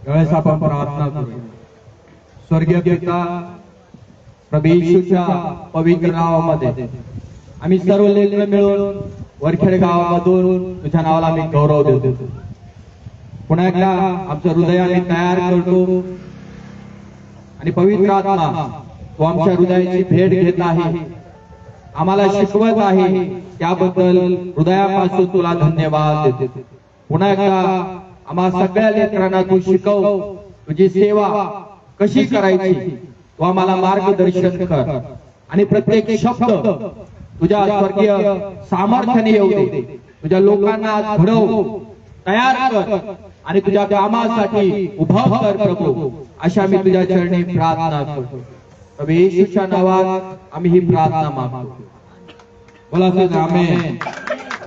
त्यावेळेस आपण प्रार्थना करू। स्वर्गीय पिता, प्रभू येशूच्या पवित्र नावामध्ये आम्ही सर्व लेकरं मिळून वरखेड गावामधून तुझ्या नावाला आम्ही गौरव देतो। पुन्हा एकदा आमचं हृदय आम्ही तयार करतो आणि पवित्र आत्मा तू आमच्या हृदयाची भेट घेत आहे, आम्हाला शिकवत आहे, त्याबद्दल हृदयापासून तुला धन्यवाद देतो। पुन्हा एकदा आम्हा सगळ्या लेकरांना तू शिकव, तुझी सेवा कशी करायची तू आम्हाला मार्गदर्शन कर आणि प्रत्येक शब्द तुझ्या स्वर्गीय सामर्थ्याने येऊ दे। तुझ्या लोकांना आज घडव, तयार कर आणि तुझ्या कामासाठी उभा कर प्रभू, अशा मी तुझ्या चरणी प्रार्थना करतो। प्रभू येशूच्या नावात आम्ही ही प्रार्थना मागतो। बोला सर आमेन।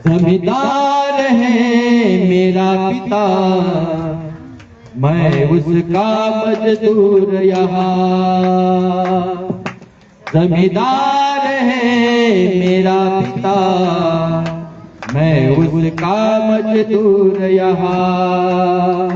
जमींदार है मेरा पिता, मैं उसका मजदूर यहाँ। जमींदार है मेरा पिता, मैं उसका मजदूर यहाँ।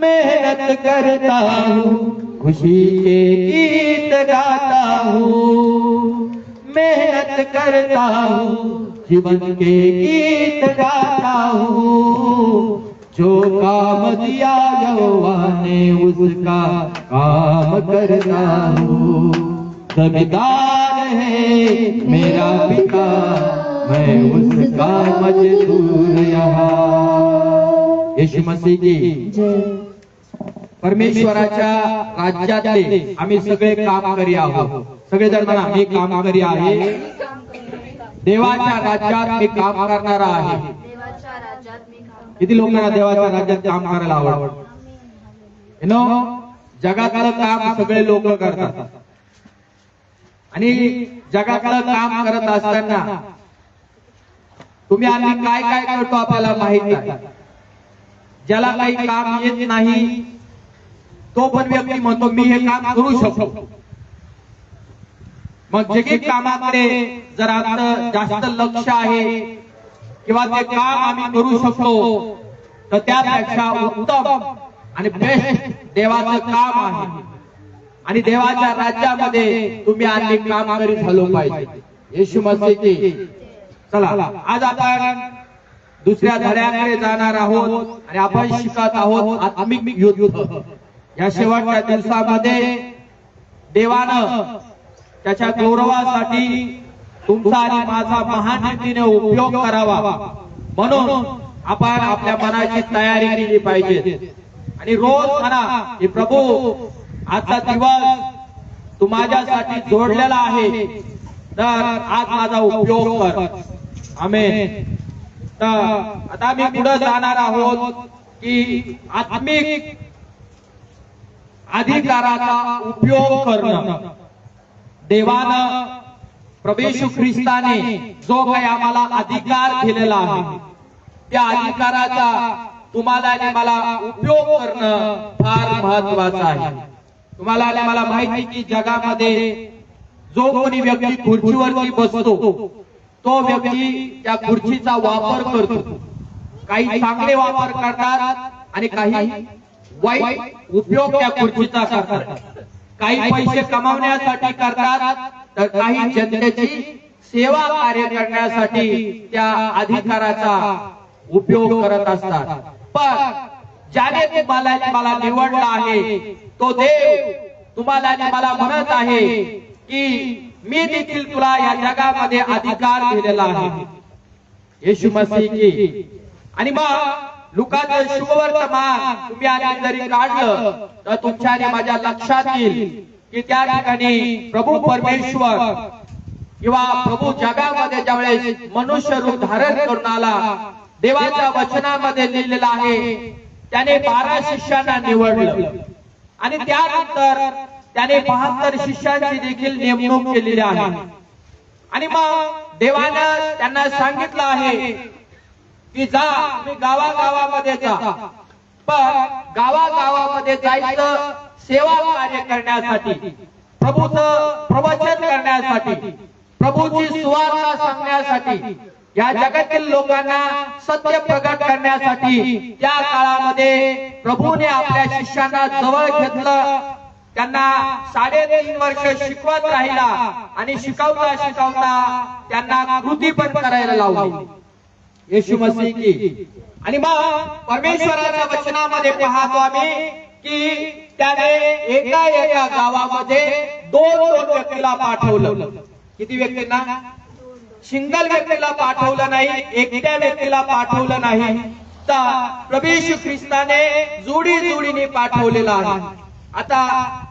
मेहनत करता हूँ, खुशी के गीत गाता हूँ। मेहनत करता हूँ, जीवन के गीत गाता हूँ। जो काम दिया यहोवा ने उसका काम करता हूँ। जमींदार है मेरा पिता, मैं उसका मजदूर यहाँ। यीशु मसीह की परमेश्वराच्या राज्यातले आम्ही सगळे कामकरी आहोत। सगळे जण म्हणा मी कामकरी आहे, देवाच्या राज्यात मी काम करणार आहे। किती लोकांना देवाच्या राज्यात काम करायला आवडतं? जगातलं काम सगळे लोक करतात आणि जगातलं काम करत असताना तुम्ही आम्ही काय काय करतो आपल्याला माहित आहे। ज्याला काही काम येत नाही तो पण व्यक्ती म्हणतो मी हे काम करू शकतो। मग जे कामाकडे जर आमचं जास्त लक्ष आहे किंवा ते काम आम्ही करू शकतो तर त्यापेक्षा उत्तम आणि बेस्ट देवाचं काम आहे आणि देवाच्या राज्यामध्ये तुम्ही आम्ही कामकरी झालो पाहिजे। येशू मसीह की चला आज आपण दुसऱ्या धड्याकडे जाणार आहोत आणि आपण शिकत आहोत आत्मिक युद्ध। या शेवटच्या दिवसामध्ये देवानं त्याच्या गौरवासाठी तुमचा आणि माझा महान रीतीने उपयोग करावा म्हणून आपण आपल्या मनाची तयारी केली पाहिजे आणि रोज म्हणा की प्रभू आजचा दिवस तू माझ्यासाठी जोडलेला आहे, तर आज माझा उपयोग कर। आमेन। तर आता मी पुढे जाणार आहोत की आत्मिक अधिकाराचा उपयोग करणं। देवानं प्रभू येशू ख्रिस्ताने जो काही आम्हाला अधिकार दिलेला आहे त्या अधिकाराचा तुम्हाला आणि मला उपयोग करणं फार महत्वाचं आहे। तुम्हाला आणि मला माहिती की जगामध्ये जो कोणी व्यक्ती खुर्चीवरती बसतो तो व्यक्ती त्या खुर्चीचा वापर करतो। काही चांगले वापर करतात आणि काही वाईट उपयोग त्या खुर्चीचा करतात। काही पैसे कमावण्यासाठी करतात तर काही जनतेची सेवा कार्य करण्यासाठी त्या अधिकाराचा उपयोग करत असतात। पण ज्याने तुम्हाला मला निवडला आहे तो देव तुम्हाला आणि मला म्हणत आहे की मी देखील तुला या जगामध्ये अधिकार दिलेला आहे। येशू मसीह की आणि मग लुकाचं शुभवर्तमान तुम्ही आणि जरी काढलं तर तुमच्या आणि माझ्या लक्षात येईल की त्या ठिकाणी प्रभू परमेश्वर किंवा प्रभू जगामध्ये ज्यावेळेस मनुष्य रूप धारण करून आला, देवाच्या वचनामध्ये लिहिलेलं आहे त्याने 12 शिष्यांना निवडलं आणि त्यानंतर त्याने 72 शिष्यांची देखील नेमणूक केलेली आहे। आणि मग देवानं त्यांना सांगितलं आहे की जा तुम्ही गावागावामध्ये जा, पण गावागावामध्ये जायचं सेवा कार्य करण्यासाठी, प्रभूचं प्रवचन करण्यासाठी, प्रभूची सुवार्ता सांगण्यासाठी, या जगातील लोकांना सत्य प्रगट करण्यासाठी त्या काळामध्ये प्रभूने आपल्या शिष्यांना जवळ घेतलं, त्यांना 3.5 वर्ष शिकवत राहिला आणि शिकवता शिकवता त्यांना कृती पण करायला लावली येशू मसीह की। आणि मग परमेश्वराच्या वचनामध्ये पाहतो आम्ही की त्याने एका गावामध्ये 2 व्यक्तीला पाठवलं। किती व्यक्तींना? सिंगल व्यक्तीला पाठवलं नाही, एकट्या व्यक्तीला पाठवलं नाही, तर प्रभू येशू ख्रिस्ताने जोडी जोडीने पाठवलेला आहे। आता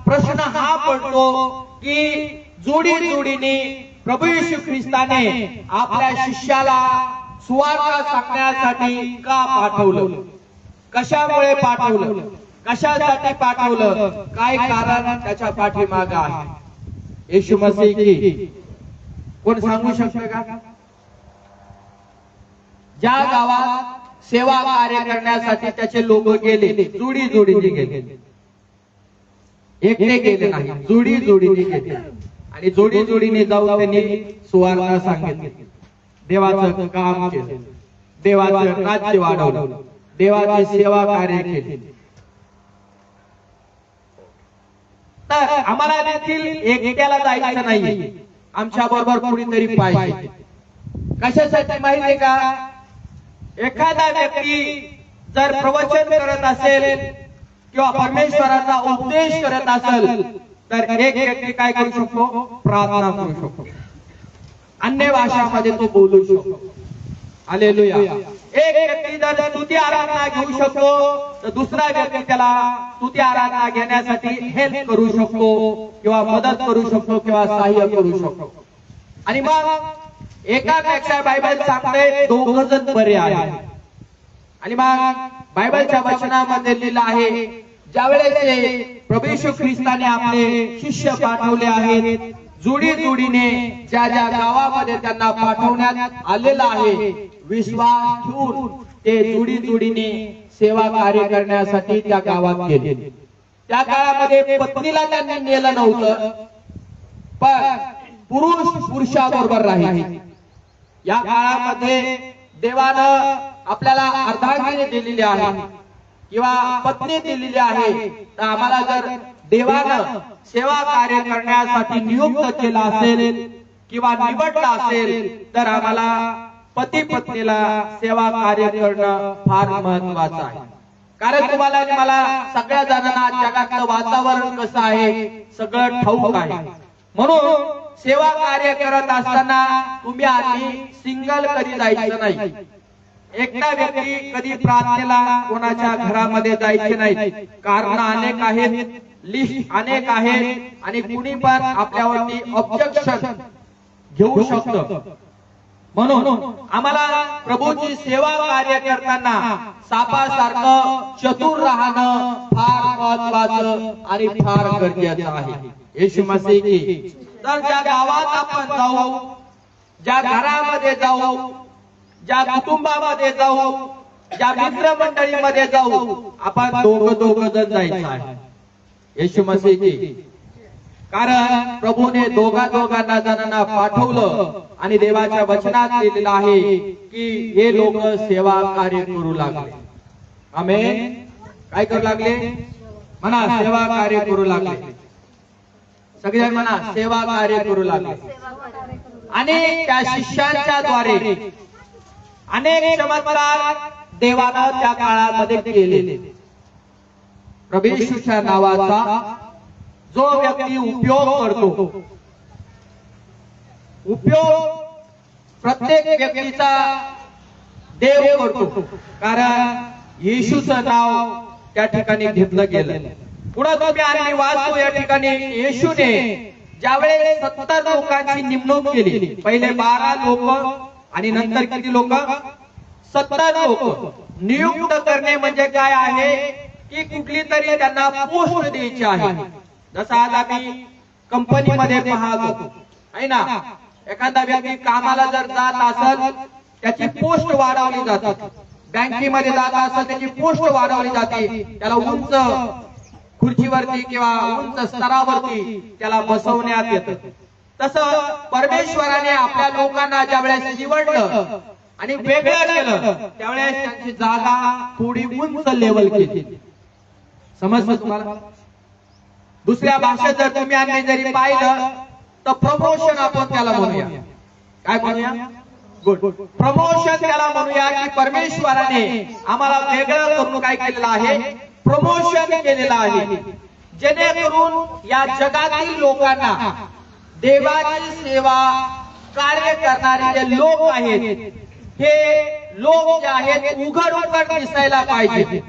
प्रश्न हा पडतो की जोडी जोडीने प्रभू येशू ख्रिस्ताने आपल्या शिष्याला सुवार्ता सांगण्यासाठी का पाठवलं? कशामुळे पाठवलं? कशासाठी पाठवलं? काय कारण त्याच्या पाठीमागे आहे? येशू मसीह की कोण सांगू शकते का? ज्या गावात सेवा कार्य करण्यासाठी त्याचे लोक गेले, जोडी जोडीने गेले, एकटे गेले नाही, जोडी जोडीने गेले आणि जोडी जोडीने जाऊन त्यांनी सुवार्ता सांगितली, देवाचं काम केलं, देवाचं राज्य वाढवलं, देवाची सेवा कार्य केले। तर आम्हाला देखील एकट्याला जायचं नाही, आमच्या बरोबर कुणीतरी पाहिजे। कशासाठी माहितीये का? एखादा व्यक्ती जर प्रवचन करत असेल किंवा परमेश्वराचा उपदेश करत असेल तर एक व्यक्ती काय करू शकतो? प्रार्थना करू शकतो, अन्य भाषामध्ये तो बोलू शकतो। हालेलुया। एक व्यक्ती जर स्तुती आराधना घेऊ शकतो तर दुसरा व्यक्ती त्याला स्तुती आराधना घेण्यासाठी हेल्प करू शकतो किंवा मदत करू शकतो किंवा सहाय्य करू शकतो। आणि मग एकापेक्षा बायबल सांगते 2 जण बरे आहे। आणि मग बायबलच्या वचनामध्ये लिहिलं आहे, ज्यावेळेस प्रभू येशू ख्रिस्ताने आपले शिष्य पाठवले आहेत, जोडी जोडीने ज्या ज्या गावामध्ये त्यांना पाठवण्यात आलेला आहे, विश्वास ठेवून ते जोडी जोडीने सेवा कार्य करण्यासाठी त्या गावात गेले। त्या काळामध्ये पत्नीला त्यांनी नेलं नव्हतं, पण पुरुषाबरोबर राहिले। या काळामध्ये देवानं आपल्याला अर्धांगिनी दिलेली आहे किंवा पत्नी दिलेली आहे, तर आम्हाला जर देवानं सेवा कार्य करण्यासाठी नियुक्त केला असेल किंवा निवडला असेल तर आम्हाला पती पत्नीला सेवा कार्य करणं फार महत्वाचं आहे। कारण तुम्हाला आणि मला सगळ्या जणांना जगातलं वातावरण कसं आहे सगळं ठाऊक आहे, म्हणून सेवा कार्य करत असताना तुम्ही आधी सिंगल कधी जायचं नाही। एकटा व्यक्ती कधी प्रार्थनेला कोणाच्या घरामध्ये जायचे नाही, कारण अनेक आहेत, लिस्ट अनेक आहेत आणि कुणी पण आपल्यावरती ऑब्जेक्शन घेऊ शकतं। म्हणून आम्हाला प्रभूची सेवा कार्य करताना सापासारखं चतुर राहणं फार महत्वाचं आणि फार गरजेचं आहे। येशू मसीह की। तर ज्या गावात आपण जाऊ, ज्या घरामध्ये जाऊ, ज्या कुटुंबामध्ये जाऊ, ज्या मित्रमंडळीमध्ये जाऊ, आपण दोघं जण जायचं आहे। येशू मसीह की। कारण प्रभूने दोघांना जणांना पाठवलं आणि देवाच्या वचनात लिहिलेलं आहे की हे लोक सेवा कार्य करू लागले। आमेन। काय करू लागले? म्हणा सेवा कार्य करू लागले। सगळेजण म्हणा सेवा कार्य करू लागले। आणि त्या शिष्यांच्या द्वारे अनेक चमत्कार देवानं त्या काळामध्ये केले। प्रभू येशूच्या नावाचा जो व्यक्ती उपयोग करतो, उपयोग प्रत्येक व्यक्तीचा देव करतो, कारण येशूचं नाव त्या ठिकाणी घेतलं गेलं। पुढे तुम्ही आणि वाचतो या ठिकाणी येशूने ज्यावेळेस 70 लोकांची नेमणूक केली, पहिले 12 लोक आणि नंतर किती लोक? 70 लोक नियुक्त करणे म्हणजे काय आहे की कुठली तरी त्यांना पोस्ट द्यायची आहे। जसं आज आम्ही कंपनीमध्ये पाहतो आहे ना, एखादा व्यक्ती कामाला जर जात असेल त्याची पोस्ट वाढवली जाते, बँकेमध्ये जात असेल त्याची पोस्ट वाढवली जाते, त्याला उंच खुर्चीवरती किंवा उंच स्तरावरती त्याला बसवण्यात येतं। तसं परमेश्वराने आपल्या लोकांना ज्या वेळेस निवडलं आणि वेगळं केलं त्यावेळेस त्यांची जागा थोडी उंच लेवल केली. समजलं तुम्हाला? दुसऱ्या भाषेत जर तुम्ही आणि जरी पाहिलं तर प्रमोशन आपण त्याला म्हणूया. काय म्हणूया? गुड. प्रमोशन त्याला म्हणूया की परमेश्वराने आम्हाला वेगळं करून काय केलेलं आहे? प्रमोशन केलेलं आहे, जेणेकरून या जगातील लोकांना देवाची सेवा कार्य करणारे जे लोक आहेत हे लोक जे आहेत उघड उघड दिसायला पाहिजे.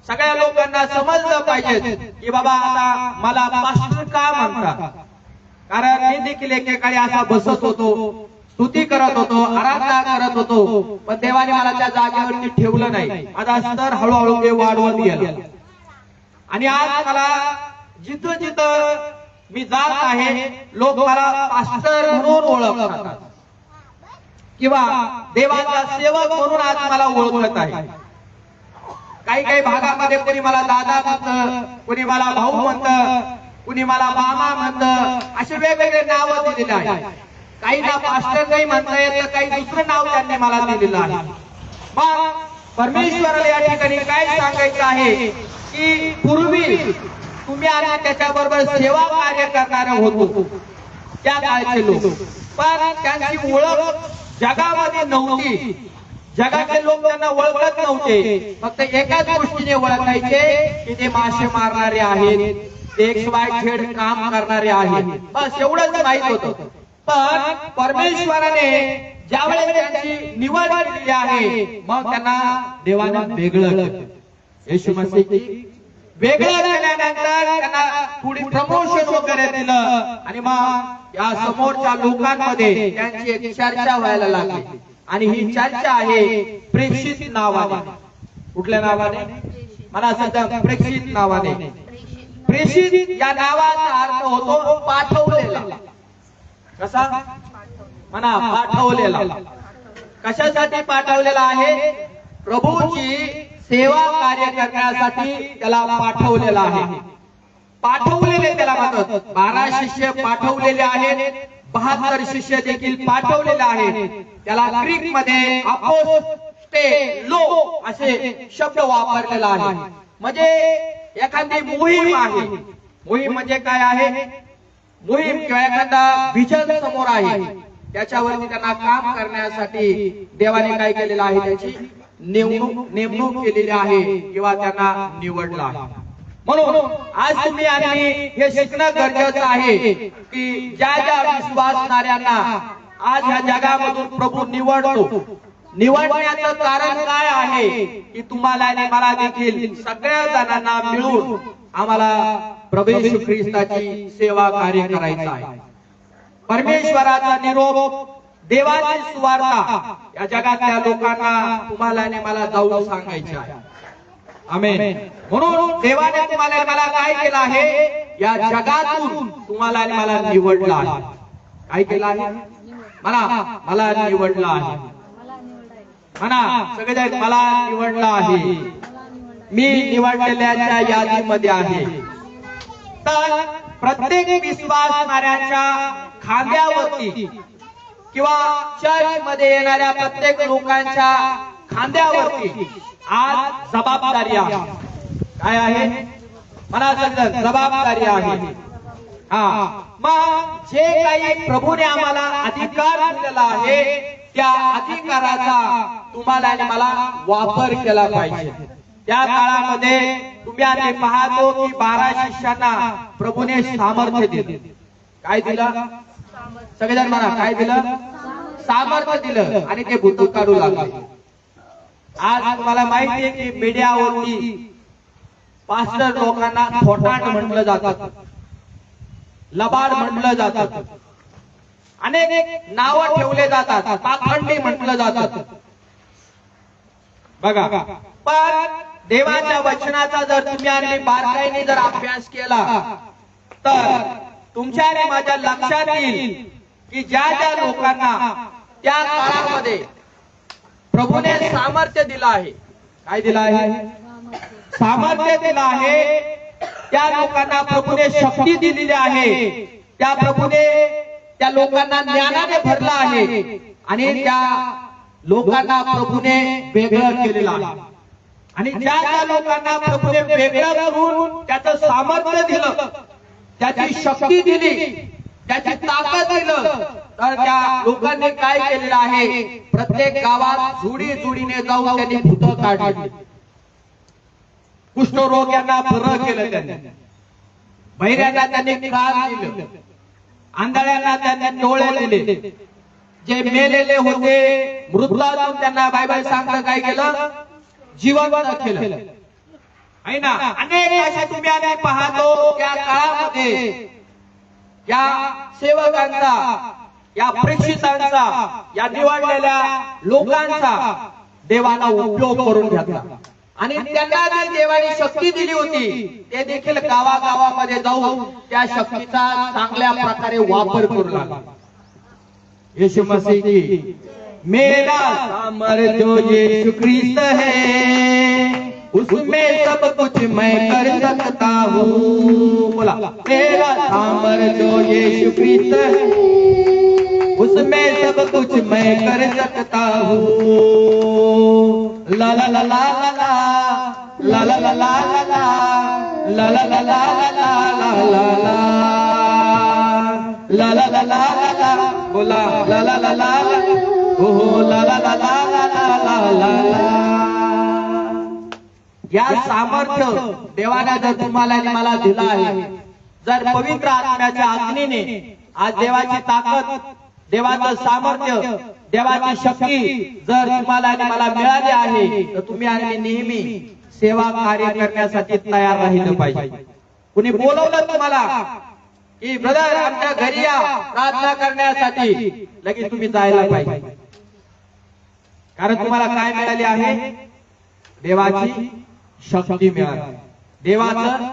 सगळ्या लोकांना समजलं पाहिजे की बाबा आता मला पास्टर का म्हणतात, कारण मी देखील एकेकाळी असा बसत होतो, स्तुती करत होतो, आराधना करत होतो, पण देवाने मला त्या जागेवरती ठेवलं नाही. माझा स्तर हळूहळू ते वाढवत गेला आणि आज मला जिथं जिथं मी जात आहे लोक मला पास्टर म्हणून ओळखतात किंवा देवाचा सेवक म्हणून आज मला ओळखत आहे. काही काही भागामध्ये कोणी मला दादा म्हणतं, कोणी मला भाऊ म्हणतं, कोणी मला मामा म्हणतं, असे वेगवेगळे नाव दिलेले आहेत. काही ना पास्टर काही म्हणता येत, काही दुसरं नाव त्यांनी मला दिलेलं आहे. मग परमेश्वराला या ठिकाणी काय सांगायचं आहे की पूर्वी तुम्ही आणि त्याच्याबरोबर सेवा कार्य करणारे होतो त्या काळचे लोक, पण त्यांची ओळख जगामध्ये नव्हती. जगातले लोक त्यांना ओळखत नव्हते. फक्त एकाच गोष्टीने ओळखायचे की ते मासे मारणारे आहेत, ते XYZ काम करणारे आहेत, बस एवढंच माहित होतं. पण परमेश्वराने ज्यावेळेस त्यांची निवड केली आहे मग त्यांना देवाने वेगळं केलं. येशू मसीह वेगळं केल्यानंतर त्यांना पुढे प्रमोशन वगैरे दिलं आणि मग या समोरच्या लोकांमध्ये त्यांची एक चर्चा व्हायला लागली आणि ही चर्चा आहे प्रेषित नावाने. कुठल्या नावाने? मला सध्या प्रेषित नावाने. प्रेषित या नावाचा अर्थ होतो पाठवलेला. कसा? म्हणा पाठवलेला. कशासाठी पाठवलेला आहे? प्रभूची सेवा कार्य करण्यासाठी त्याला पाठवलेला आहे. पाठवलेले त्याला म्हणतात. 12 शिष्य पाठवलेले आहेत, 72 शिष्य देखील पाठवलेले आहेत. त्याला ग्रीक मध्ये अपोस्टेलो असे शब्द वापरलेला आहे. म्हणजे एखादी मोहीम आहे. मोहीम म्हणजे काय आहे? मोहीम किंवा एखादा विजन समोर आहे, त्याच्यावरती त्यांना काम करण्यासाठी देवाने काय केलेलं आहे? त्याची नेमणूक केलेली आहे किंवा त्यांना निवडलं आहे. म्हणून आज तुम्ही आणि हे शिकणं गरजेचं आहे की ज्या ज्या विश्वासणाऱ्यांना आज ह्या जगामधून प्रभू निवडतो, निवडण्याचं कारण काय आहे की तुम्हाला आणि मला देखील सगळ्या जणांना मिळून आम्हाला प्रभू येशू ख्रिस्ताची सेवा कार्य करायचं आहे. परमेश्वराचा निरोप, देवाची सुवार्ता या जगातल्या लोकांना तुम्हाला आणि मला जाऊन सांगायची आहे. आमेन. म्हणून देवाने तुम्हाला आणि मला काय केलं आहे? या जगातून तुम्हाला आणि मला निवडलं आहे. काय केलं आहे? मला निवडलं आहे. म्हणा सगळेजण, मला निवडलं आहे, मी निवडलेल्याच्या यादीमध्ये आहे. तर प्रत्येक विश्वासणाऱ्याच्या खांद्यावरती किंवा चर्च मध्ये येणाऱ्या प्रत्येक लोकांच्या खांद्यावरती आज जबाबदारी आहे. काय आहे? म्हणा सगळं, जबाबदारी आहे. मग जे काही प्रभूने आम्हाला अधिकार दिलेला आहे त्या अधिकाराचा तुम्हाला आणि मला वापर केला पाहिजे. त्या काळामध्ये तुम्ही आता पाहतो की 12 शिष्यांना प्रभूने सामर्थ्य दिले. काय दिलं? सगळेजण म्हणा, काय दिलं? सामर्थ्य दिलं आणि ते भूत काढू लागले. आज तुम्हाला माहिती आहे की मीडियावरती पास्टर लोकांना थोटांड म्हटलं जातं, लबाड म्हटलं जातं, अनेक नावं ठेवले जातात, पाखंडी म्हटलं जातं. बघा, पण देवाच्या वचनाचा जर तुम्ही आणि बारकाईने जर अभ्यास केला तर तुमच्या आणि माझ्या लक्षात येईल की ज्या ज्या लोकांना त्या काळामध्ये प्रभूने सामर्थ्य दिलं आहे. काय दिलं आहे? सामर्थ्य दिलं आहे. त्या लोकांना प्रभूने शक्ती दिलेली आहे. त्या प्रभूने त्या लोकांना ज्ञानाने भरला आहे आणि त्या लोकांना प्रभूने वेगळं केलेलं आहे. आणि ज्या ज्या लोकांना प्रभूने वेगळं करून त्याचं सामर्थ्य दिलं, त्याची शक्ती दिली, त्याची ताकद दिलं, तर त्या लोकांनी काय केलेलं आहे, प्रत्येक गावात जोडीने जाऊन त्यांनी भूत काढली, कुष्ठरोग्यांना बरं केलं, त्यांनी बहिऱ्यांना त्यांनी कान दिलं, आंधळ्यांना त्यांनी डोळे दिले, जे मेलेले होते मृतातून त्यांना बायबल सांगतं काय केलं, जिवंत केलं आहे ना. अनेक अशा तुम्ही आम्ही पाहतो त्या काळामध्ये या सेवकांचा, या प्रेषितांचा, या निवडलेल्या लोकांचा देवाला उपयोग करून घेतला आणि त्यांना जी देवाने शक्ती दिली होती ते देखील गावागावामध्ये जाऊन त्या शक्तीचा चांगल्या प्रकारे वापर करू लागले. यीशु मसीह की मेरा सामर्थ्य यीशु ख्रिस्त है, उसमें सब कुछ मैं कर सकता हूँ. बोला, मेरा सामर्थ्य यीशु ख्रिस्त है, उसमें सब कुछ मैं कर सकता हूँ. ला ला ला ला ला ला ला ला ला ला ला ला ला ला ला ला ला ला ला. बोला ला ला ला ला हो ला ला ला ला ला ला ला. या सामर्थ्य देवाने जर तुम्हाला आणि मला दिला आहे, जर पवित्र आत्म्याच्या अग्नीने आज देवाची ताकद, देवाचं सामर्थ्य, देवाची शक्ती जर तुम्हाला आणि मला मिळाली आहे, तर तुम्ही आणि नेहमी सेवा कार्य करण्यासाठी तयार राहिलं पाहिजे. कुणी बोलवलं तुम्हाला की ब्रदर आमच्या घरी या प्रार्थना करण्यासाठी, लगेच तुम्ही जायला पाहिजे. कारण तुम्हाला काय मिळाले आहे, देवाची शक्ती मिळाली, देवाचं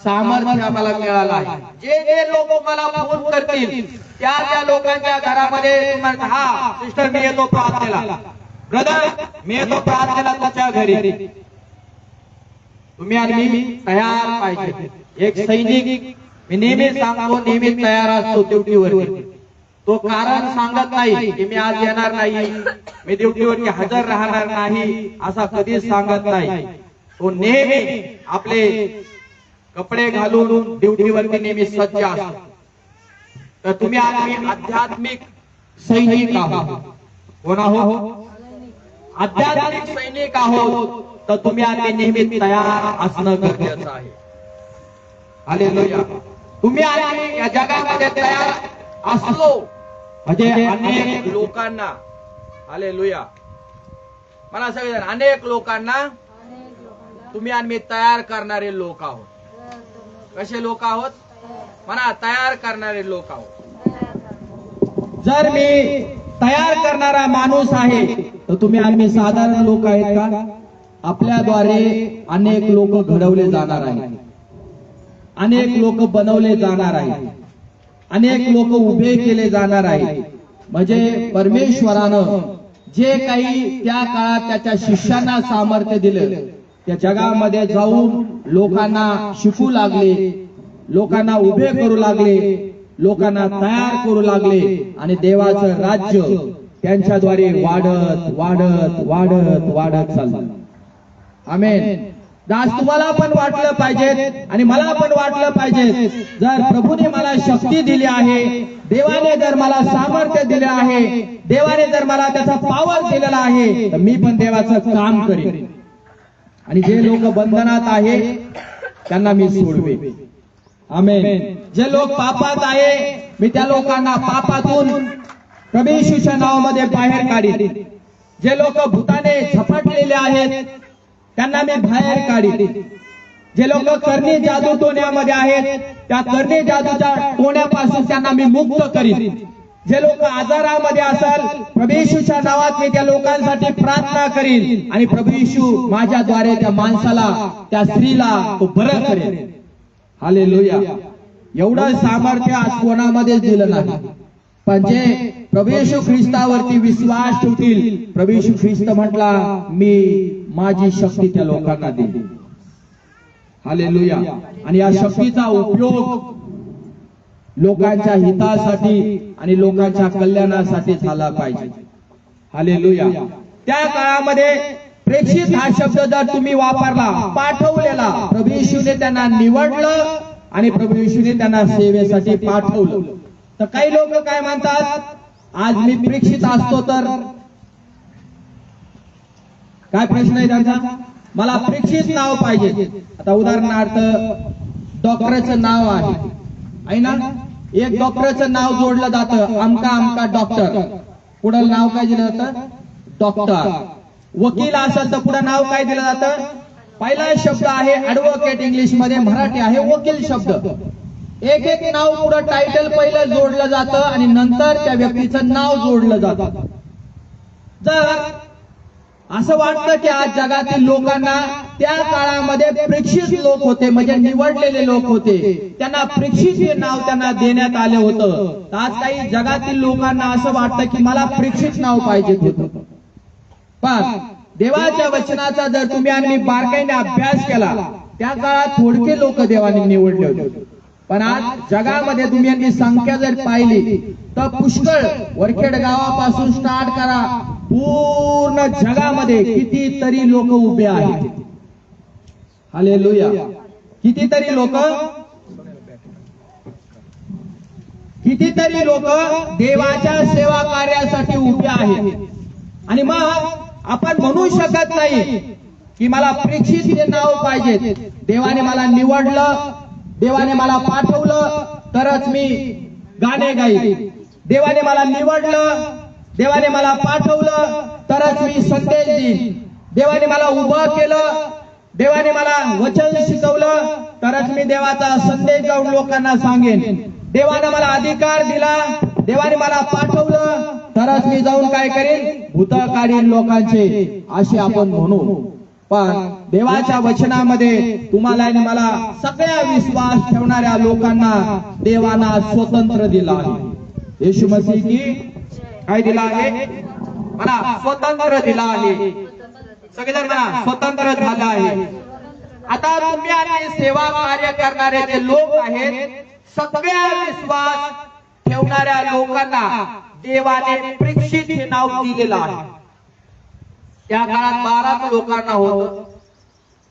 सामर्थ्य आम्हाला मिळालं आहे. जे जे लोक तुम्हाला फोन करतील त्या त्या लोकांच्या घरामध्ये हा सिस्टर मी येतो प्रार्थनेला, ब्रदर मी येतो प्रार्थनेला तुमच्या घरी. तुम्ही आणि मी तयार पाहिजे. एक सैनिक, मी नेहमी सांगतो, नेहमी तयार असतो ड्युटीवरती. तो कारण सांगत नाही की मी आज येणार नाही, मी ड्युटीवरती हजर राहणार नाही, असा कधीच सांगत नाही. तो नेहमी आपले कपडे घालून ड्युटीवरती नेहमी सज्ज असतो. तर तुम्ही आम्ही आध्यात्मिक सैनिक आहोत. कोण आहोत? आध्यात्मिक सैनिक आहोत. तर तुम्ही आम्ही नेहमी तयार असणं गरजेचं आहे. हालेलुया. तुम्ही आम्ही या जगामध्ये तयार असलो म्हणजे अनेक लोकांना, हालेलुया, मला सगळे अनेक लोकांना तुम्ही आम्ही तयार करणारे लोक आहोत. कसे लोक आहोत? म्हणा, तयार करणारे लोक आहोत. जर मी तयार करणारा माणूस आहे तर तुम्ही आम्ही साधारण लोक आहेत का? आपल्याद्वारे अनेक लोक घडवले जाणार आहेत, अनेक लोक बनवले जाणार आहेत, अनेक लोक उभे केले जाणार आहेत. म्हणजे परमेश्वरानं जे काही त्या काळात त्याच्या शिष्यांना सामर्थ्य दिलं, त्या जगामध्ये जाऊन लोकांना शिकू लागले, लोकांना उभे करू लागले, लोकांना तयार करू लागले आणि देवाचं राज्य त्यांच्याद्वारे वाढत वाढत वाढत वाढत चाललं. आमेन. आज तुम्हाला पण वाटलं पाहिजे आणि मला पण वाटलं पाहिजे, जर प्रभूने मला शक्ती दिली आहे, देवाने जर मला सामर्थ्य दिले आहे, देवाने जर मला त्याचा पावर दिलेला आहे, तर मी पण देवाचं काम करेन. आणि जे लोक बंधनात आहे त्यांना मी सोडवे. आमेन. जे लोक पापात आहे मी त्या लोकांना पापातून प्रभू येशूच्या नावामध्ये बाहेर काढीन. जे लोक भूताने झपाटलेले आहेत त्यांना मी बाहेर काढीन. जे लोक करणी जादू टोण्यामध्ये आहेत त्या करणी जादूच्या टोण्यापासून त्यांना मी मुक्त करीन. जे लोक आजारामध्ये असाल, प्रभू येशूच्या नावात मी त्या लोकांसाठी प्रार्थना करीन आणि प्रभू येशू माझ्याद्वारे त्या माणसाला, त्या स्त्रीला तो बरं करेल. हालेलुया. एवढं सामर्थ्य आज कोणामध्येच दिलं नाही, पण जे प्रभू येशू ख्रिस्तावरती विश्वास ठेवतील, प्रभू येशू ख्रिस्त म्हटला मी माझी शक्ती त्या लोकांना देईन. हालेलुया. आणि या शक्तीचा उपयोग लोकांच्या हितासाठी आणि लोकांच्या कल्याणासाठी झाला पाहिजे. हालेलुया. त्या काळामध्ये प्रेषित हा शब्द जर तुम्ही वापरला, पाठवलेला, प्रभू येशूने त्यांना निवडलं आणि प्रभू येशूने त्यांना सेवेसाठी पाठवलं. तर काही लोक काय म्हणतात, आज मी प्रेषित असतो तर काय प्रश्न आहे त्यांचा, मला प्रेषित नाव पाहिजे. आता उदाहरणार्थ डॉक्टरचं नाव आहे ना, एक डॉक्टरचं नाव जोडलं जातं, अमका अमका डॉक्टर, पुढं नाव काय दिलं जातं, डॉक्टर. वकील असेल तर पुढे नाव काय दिलं जातं, पहिला शब्द आहे ऍडव्होकेट, इंग्लिश मध्ये, मराठी आहे वकील शब्द. एक एक नाव पुढे टायटल पहिलं जोडलं जातं आणि नंतर त्या व्यक्तीचं नाव जोडलं जातं. जर असं वाटतं की आज जगातील लोकांना त्या काळामध्ये प्रेषित लोक होते, म्हणजे निवडलेले लोक होते, त्यांना प्रेषित हे नाव त्यांना देण्यात आले होतं. तर आज काही जगातील लोकांना असं वाटतं की मला प्रेषित नाव पाहिजे होतं. पण देवाच्या वचनाचा जर तुम्ही आणि बारकाईने अभ्यास केला, त्या काळात थोडके लोक देवाने निवडले होते. पण आज जगामध्ये तुम्ही यांची संख्या जर पाहिली तर पुष्कळ, वरखेड गावापासून स्टार्ट करा, पूर्ण जगामध्ये कितीतरी लोक उभे आहेत. हालेलुया. कितीतरी लोक देवाच्या सेवा कार्यासाठी उभे आहेत. आणि मग आपण म्हणू शकत नाही की मला प्रेषित हे नाव पाहिजे, देवाने मला निवडलं, देवाने मला पाठवलं तरच मी गाणे गाईन, देवाने मला निवडलं, देवाने मला पाठवलं तरच मी संदेश देईन, देवाने मला उभं केलं, देवाने मला वचन शिकवलं तरच मी देवाचा संदेश जाऊन लोकांना सांगेन, देवाने मला अधिकार दिला, देवाने मला पाठवलं तरच मी जाऊन काय करेन, भूत काढीन लोकांचे, असे आपण म्हणू. पण देवाच्या वचनामध्ये तुम्हाला आणि मला, सगळ्या विश्वास ठेवणाऱ्या लोकांना देवाना स्वतंत्र दिला आहे. येशू मसीह की काय दिला आहे, मला स्वतंत्र दिला आहे. सगळेजण म्हणा स्वतंत्र झाला आहे. आता तुम्ही आणि सेवा कार्य करणारे जे लोक आहेत, सगळ्या विश्वास ठेवणाऱ्या लोकांना देवाने प्रेषित हे नाव दिलेलं आहे. त्या काळात 12 लोकांना होतं,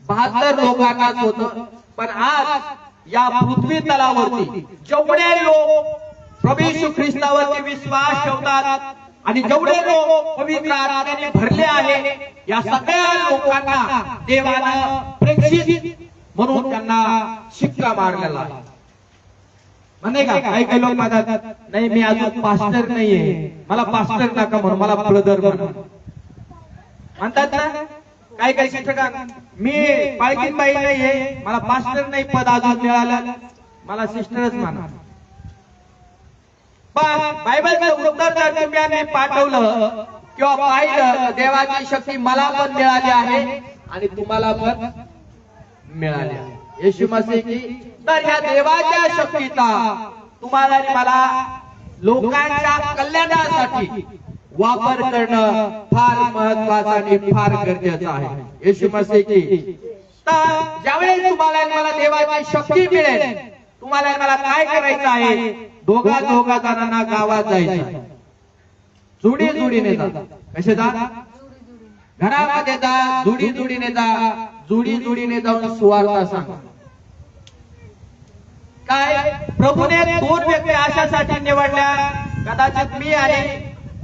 72 लोकांनाच होतं. पण आज या पृथ्वी तलावरती जेवढे लोक प्रभू येशू ख्रिस्तावरती विश्वास ठेवतात आणि जेवढे लोक पवित्र आत्म्याने भरले आहे, या सगळ्या लोकांना देवानं प्रेषित म्हणून त्यांना शिक्का मारलेला आहे. म्हणजे का काही काही लोक म्हणतात, नाही मी अजून पास्टर नाहीये, मला पास्टर नका म्हणून, मला ब्रदर म्हणतात ना. काही काही शिक्षक, मी पालखीबाई नाहीये, मला पास्टर नाही पद अजून मिळालं, मला सिस्टरच म्हणा. पण बायबलचं उत्तर जर तुम्ही आम्ही पाठवलं किंवा पाहिलं, देवाची शक्ती मला पण मिळाली आहे आणि तुम्हाला पण मिळाली आहे. येशू मसीह की. तर ह्या देवाच्या शक्तीचा तुम्हाला आणि मला लोकांच्या कल्याणासाठी वापर करणं फार महत्वाचं आणि फार गरजेचं आहे. येशू मसीह की. तर ज्यावेळेस तुम्हाला आणि मला देवाची शक्ती मिळेल, तुम्हाला आणि मला काय करायचं आहे, दोघा जणांना गावात जायचं, जोडीने जा. कसे जा, घरामध्ये जा, जोडीने जाऊन सुवार्ता सांगा. काय प्रभूने 2 व्यक्ती अशासाठी निवडल्या, कदाचित मी आणि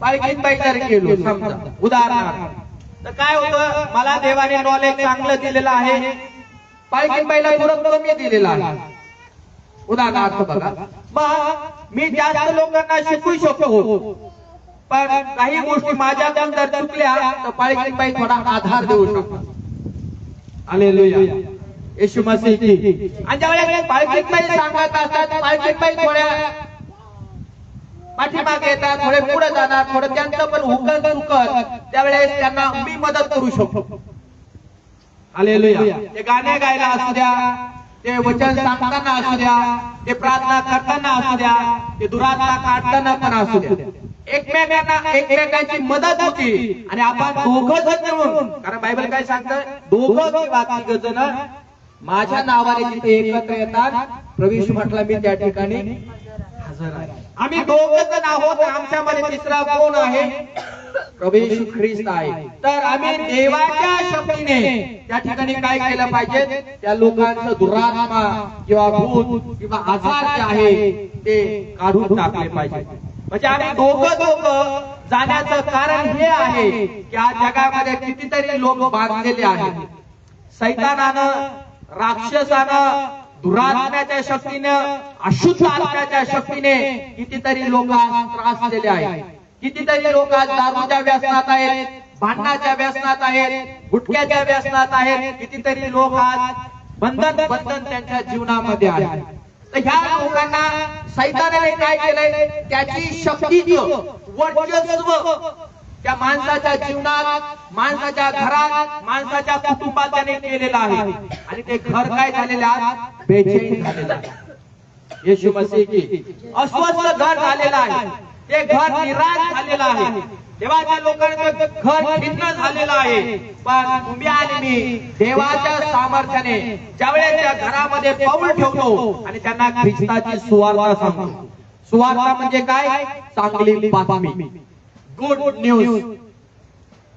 पालखीबाई जर गेलो समजा उदाहरणार्थ, तर काय होतं, मला देवाने नॉलेज चांगलं दिलेलं आहे, पालखीबाईला थोडं कमी दिलेलं आहे उदाहरणार्थ. बघा, मग मी जास्त लोकांना शिकवू शकतो, पण काही गोष्टी माझ्याकडून जर चुकल्या तर पालखीबाई थोडा आधार देऊ शकतो. हालेलुया. येशू मसीह की. आणि ज्यावेळेस पालखीबाई सांगत असतात, पालखीबाई थोड्या पाठीमागे येतात, थोडे पुढे जाणार, थोडं त्यांचं पण हुकल चुकत, त्यावेळेस त्यांना मी मदत करू शकतो. हालेलुया. ते गाणे गायला असू द्या, ते वचन सांगताना असू द्या, ते प्रार्थना करताना असू द्या, ते दुरात्मा काढताना पण असू द्या, एकमेकांची मदत होती. आणि आपण दोघं जण मिळून, कारण बायबल काय सांगतं, दोघं किंवा तिघ जण माझ्या नावाने जिथे एकत्र येतात, प्रभू येशू म्हटला मी त्या ठिकाणी हजर आहे. आम्ही दोघं जण आहोत, आमच्यामध्ये तिसरा कोण आहे? प्रभू येशू ख्रिस्त आहे. तर आम्ही देवाच्या शक्तीने त्या ठिकाणी काय केलं पाहिजे? त्या लोकांचं दुरात्मा किंवा भूत किंवा आजार जे आहे ते काढून टाकले पाहिजे. म्हणजे आम्ही दोघं जाण्याचं कारण हे आहे की आज जगामध्ये कितीतरी लोक बांधलेले आहेत. सैतानानं, राक्षसानं, दुरात्म्याच्या शक्तीनं, अशुद्ध आत्म्याच्या शक्तीने कितीतरी लोक त्रासलेले आहेत. कितीतरी लोक आज दारूच्या व्यसनात आहेत, भांडणाच्या व्यसनात आहेत, गुटख्याच्या व्यसनात आहेत. कितीतरी लोक आज बंधन त्यांच्या जीवनामध्ये आहे. तर ह्या लोकांना सैतानाने काय केलंय? त्याची शक्तीचं वर्चस्व त्या माणसाच्या जीवनात, माणसाच्या घरात, माणसाच्या कुटुंबात त्याने केलेलं आहे. आणि ते घर काय झालेलं आहे? बेचैन झालेलं आहे. येशू मसीह की अस्वस्थ घर झालेलं आहे. ते घर निराश झालेलं आहे. देवाच्या लोकांचं घर खिन्न झालेलं आहे. पण तुम्ही आणि मी देवाच्या सामर्थ्याने ज्यावेळेस त्या घरामध्ये पाऊल ठेवतो आणि त्यांना ख्रिस्ताची सुवार्ता सांगतो. सुवार्ता म्हणजे काय? चांगली बातमी, गुड न्यूज.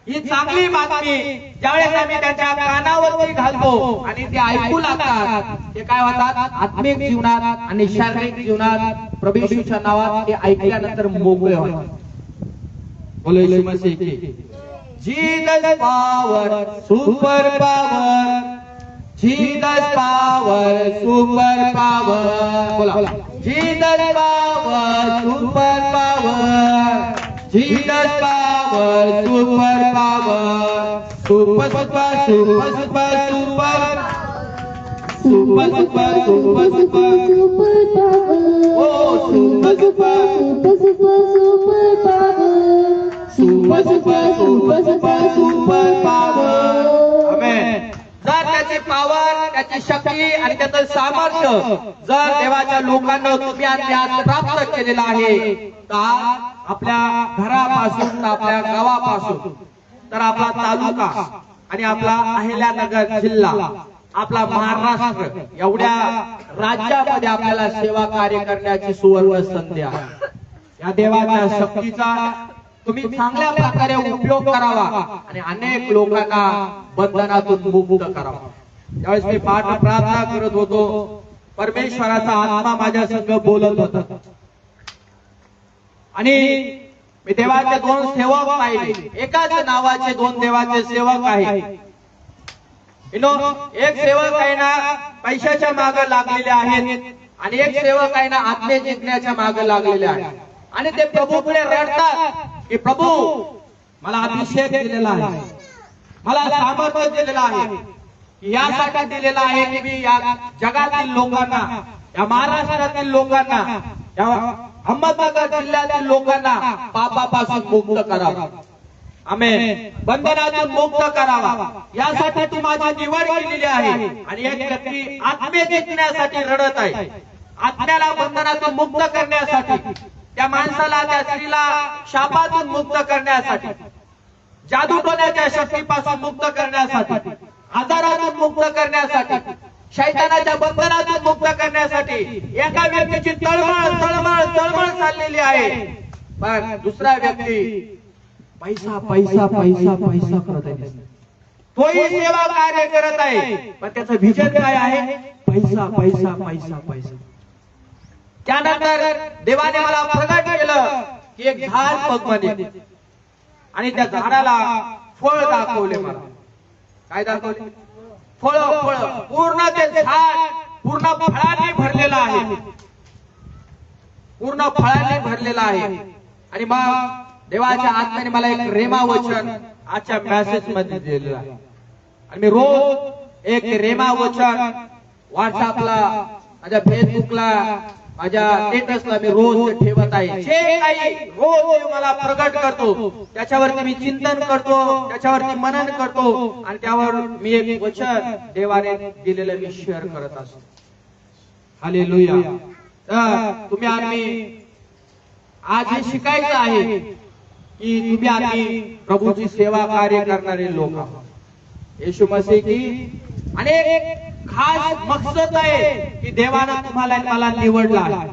ही चांगली बातमी ज्यावेळेस आम्ही त्यांच्या कानावरती घालतो आणि ते ऐकू लागतात, ते काय होतात? आत्मिक जीवनात आणि शारीरिक जीवनात प्रभू येशूच्या नावात ते ऐकल्यानंतर मोकळे होतात. बोलो येशू मसीह की. Jesus power, super power. Jesus power, super power. बोला. Jesus power, super power. Jesus power, super power. Super super super super super super super super super oh super super super power. Super super super super super power. Amen. जर त्याची power, त्याची शक्ती आणि त्याचं सामर्थ्य जर देवाच्या लोकांना तुम्ही आणि आज प्राप्त केलेलं आहे, तर आपल्या घरापासून, आपल्या गावापासून, तर आपला तालुका आणि आपला अहिल्यानगर जिल्हा, आपला महाराष्ट्र एवढ्या राज्यामध्ये आपल्याला सेवा कार्य करण्याची सुवर्ण संधी आहे. या देवाच्या शक्तीचा तुम्ही चांगल्या प्रकारे उपयोग करावा आणि अनेक लोकांना बंधनातून मुक्त करावा. त्यावेळेस मी पाठ प्रार्थना करत होतो, परमेश्वराचा आत्मा माझ्या संग बोलत होता आणि मी देवाचे दोन सेवक पाहिले. एकाच नावाचे दोन देवाचे सेवक आहेत. एक सेवक आहे ना पैशाच्या मागे लागलेले आहेत आणि एक सेवक आहे ना आत्मे जिंकण्याच्या मागे लागलेले आहेत. आणि ते प्रभूकडे रडतात की प्रभू मला अभिषेक दिलेला आहे, मला सामर्थ्य दिलेला आहे, यासाठी दिलेला आहे की मी या जगातील लोकांना, या महाराष्ट्रातील लोकांना, या अहमदनगर जिल्ह्यातील लोकांना पापापासून मुक्त करावा. आमेन. बंधनातून मुक्त करावा यासाठी तू माझी निवड केलेली आहे. आणि एक व्यक्ती आत्मे जिंकण्यासाठी रडत आहे, आत्म्याला बंधनातून मुक्त करण्यासाठी, त्या माणसाला, त्या स्त्रीला शापातून मुक्त करण्यासाठी, जादूटोण्याच्या शक्तीपासून मुक्त करण्यासाठी, आजारातून मुक्त करण्यासाठी, शैतानाच्या बंधनातून मुक्त करण्यासाठी एका व्यक्तीची तळमळ तळमळ तळमळ चाललेली आहे. पण दुसरा व्यक्ती पैसा पैसा पैसा पैसा करत आहे. तोही सेवा कार्य करत आहे, पण त्याचं विजन काय आहे? पैसा पैसा पैसा पैसा. त्यानंतर देवाने मला प्रगट केलं की एक झाड बघ आणि त्या झाडाला फळ दाखवले. मला काय दाखवले? फळ फळ. पूर्ण ते झाड पूर्ण फळांनी भरलेलं आहे, पूर्ण फळांनी भरलेलं आहे. आणि मग देवाच्या आत्म्याने मला एक रेमा वचन आजच्या मेसेज मध्ये दिलेलं आहे. आणि मी रोज एक रेमा वचन व्हॉट्सअपला, माझ्या फेसबुकला, माझ्या स्टेटसला मी रोज ठेवत आहे. जे काही रोज मला प्रगट करतो त्याच्यावरती मी चिंतन करतो, त्याच्यावरती मनन करतो आणि त्यावर मी एक वचन देवाने दिलेलं मी शेअर करत असतो. हालेलुया. तर तुम्ही आणि आज हे शिकायचं आहे की तुम्ही आणि प्रभूची सेवा कार्य करणारे लोक आहोत. येशू मसीह की अनेक खास मकसद आहे की देवानं तुम्हाला मला निवडला आहे.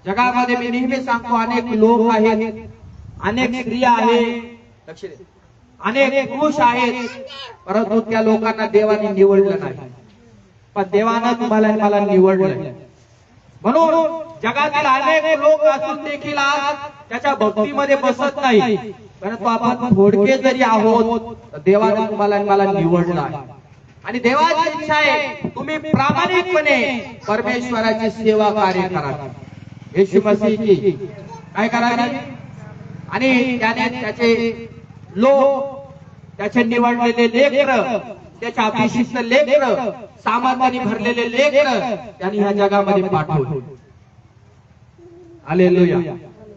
जगामध्ये मी नेहमी सांगतो अनेक लोक आहेत, अनेक स्त्रिया आहेत, अनेक पुरुष आहेत, परंतु त्या लोकांना देवाने निवडलं नाही. पण देवानं तुम्हाला मला निवडलं. म्हणून जगातील अनेक लोक असून देखील आज त्याच्या भक्तीमध्ये बसत नाही. परंतु आपण थोडके जरी आहोत तर देवाने तुम्हाला मला निवडलं आहे. आणि देवाची इच्छा आहे तुम्ही प्रामाणिकपणे परमेश्वराची सेवा कार्य करावी. येशू मसीहची काय करावी? आणि त्याने त्याचे लोक, त्याचे निवडलेले लेकरं, त्याच्या अभिषिक्त लेकरं, सामर्थ्याने भरलेले लेकरं त्यांनी ह्या जगामध्ये पाठवले. हालेलुया.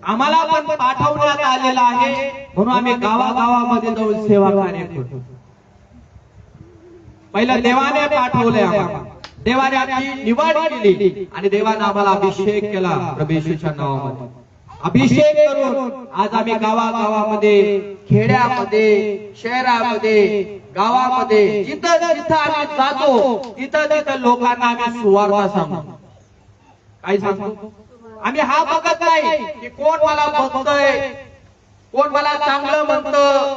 आम्हाला पण पाठवण्यात आलेला आहे, म्हणून आम्ही गावागावामध्ये जाऊन सेवा कार्य करतो. पहिलं देवाने पाठवले आम्हाला, देवाने आमची निवड केली आणि देवाने आम्हाला अभिषेक केला. प्रभू येशूच्या नावामध्ये अभिषेक करून आज आम्ही गावागावामध्ये, खेड्यामध्ये, शहरामध्ये, गावामध्ये जिथं जिथं आम्ही जातो तिथं तिथं लोकांना आम्ही सुवार्ता सांगतो. काय सांगतो? आम्ही हा बघत नाही की कोण मला बघतोय, कोण मला चांगलं म्हणतं,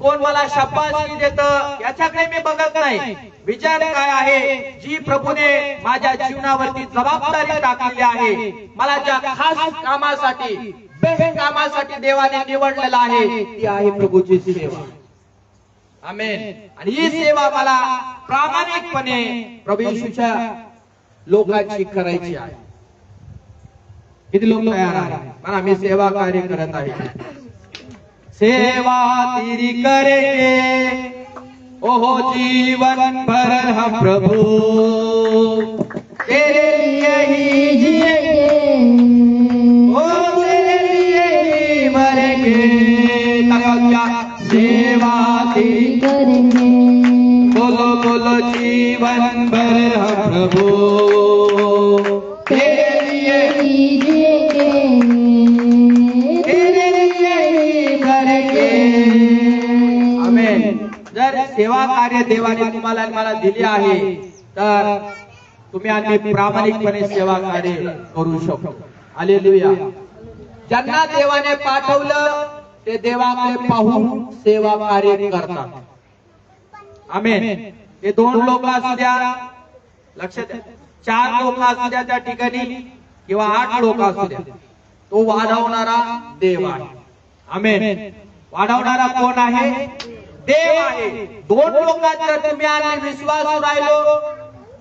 कोण मला शाबासकी देतं, याच्याकडे मी बघत नाही. विचार काय आहे? जी प्रभूने माझ्या जीवनावरती जबाबदारी टाकलेली आहे, मला ज्या खास कामासाठी, बेस्ट कामासाठी देवाने निवडलेला आहे, ती आहे प्रभूची सेवा. आमेन. आणि ही सेवा मला प्रामाणिकपणे प्रभू येशूच्या लोकांची करायची आहे. किती लोक तयार आहेत? पण मी सेवा कार्य करत आहे. सेवा तेरी करेंगे ओहो जीवन भर हम प्रभु, तेरे लिए ही जिएंगे, ओ तेरे लिए ही मरेंगे. सेवा तेरी करेंगे, बोलो बोलो जीवन भर हम प्रभु, तेरे लिए ही जिएंगे, तेरे लिए ही मरेंगे. आमेन. जर सेवा कार्य देवाने तुम्हाला मला दिले आहे तर तुम्ही आणि प्रामाणिकपणे सेवा कार्य करू शकतो. हालेलुया. ज्यांना देवाने पाठवलं ते देवाकडे पाहून सेवा कार्य करतात. आमेन. हे 2 लोक असू द्या, लक्षात द्या, 4 लोक असू द्या त्या ठिकाणी किंवा 8 लोक असू द्या, तो वाढवणारा देव आहे. आमेन. वाढवणारा कोण आहे? देव आहे. 2 लोकांचा जर तुम्ही आणि विश्वास राहिलो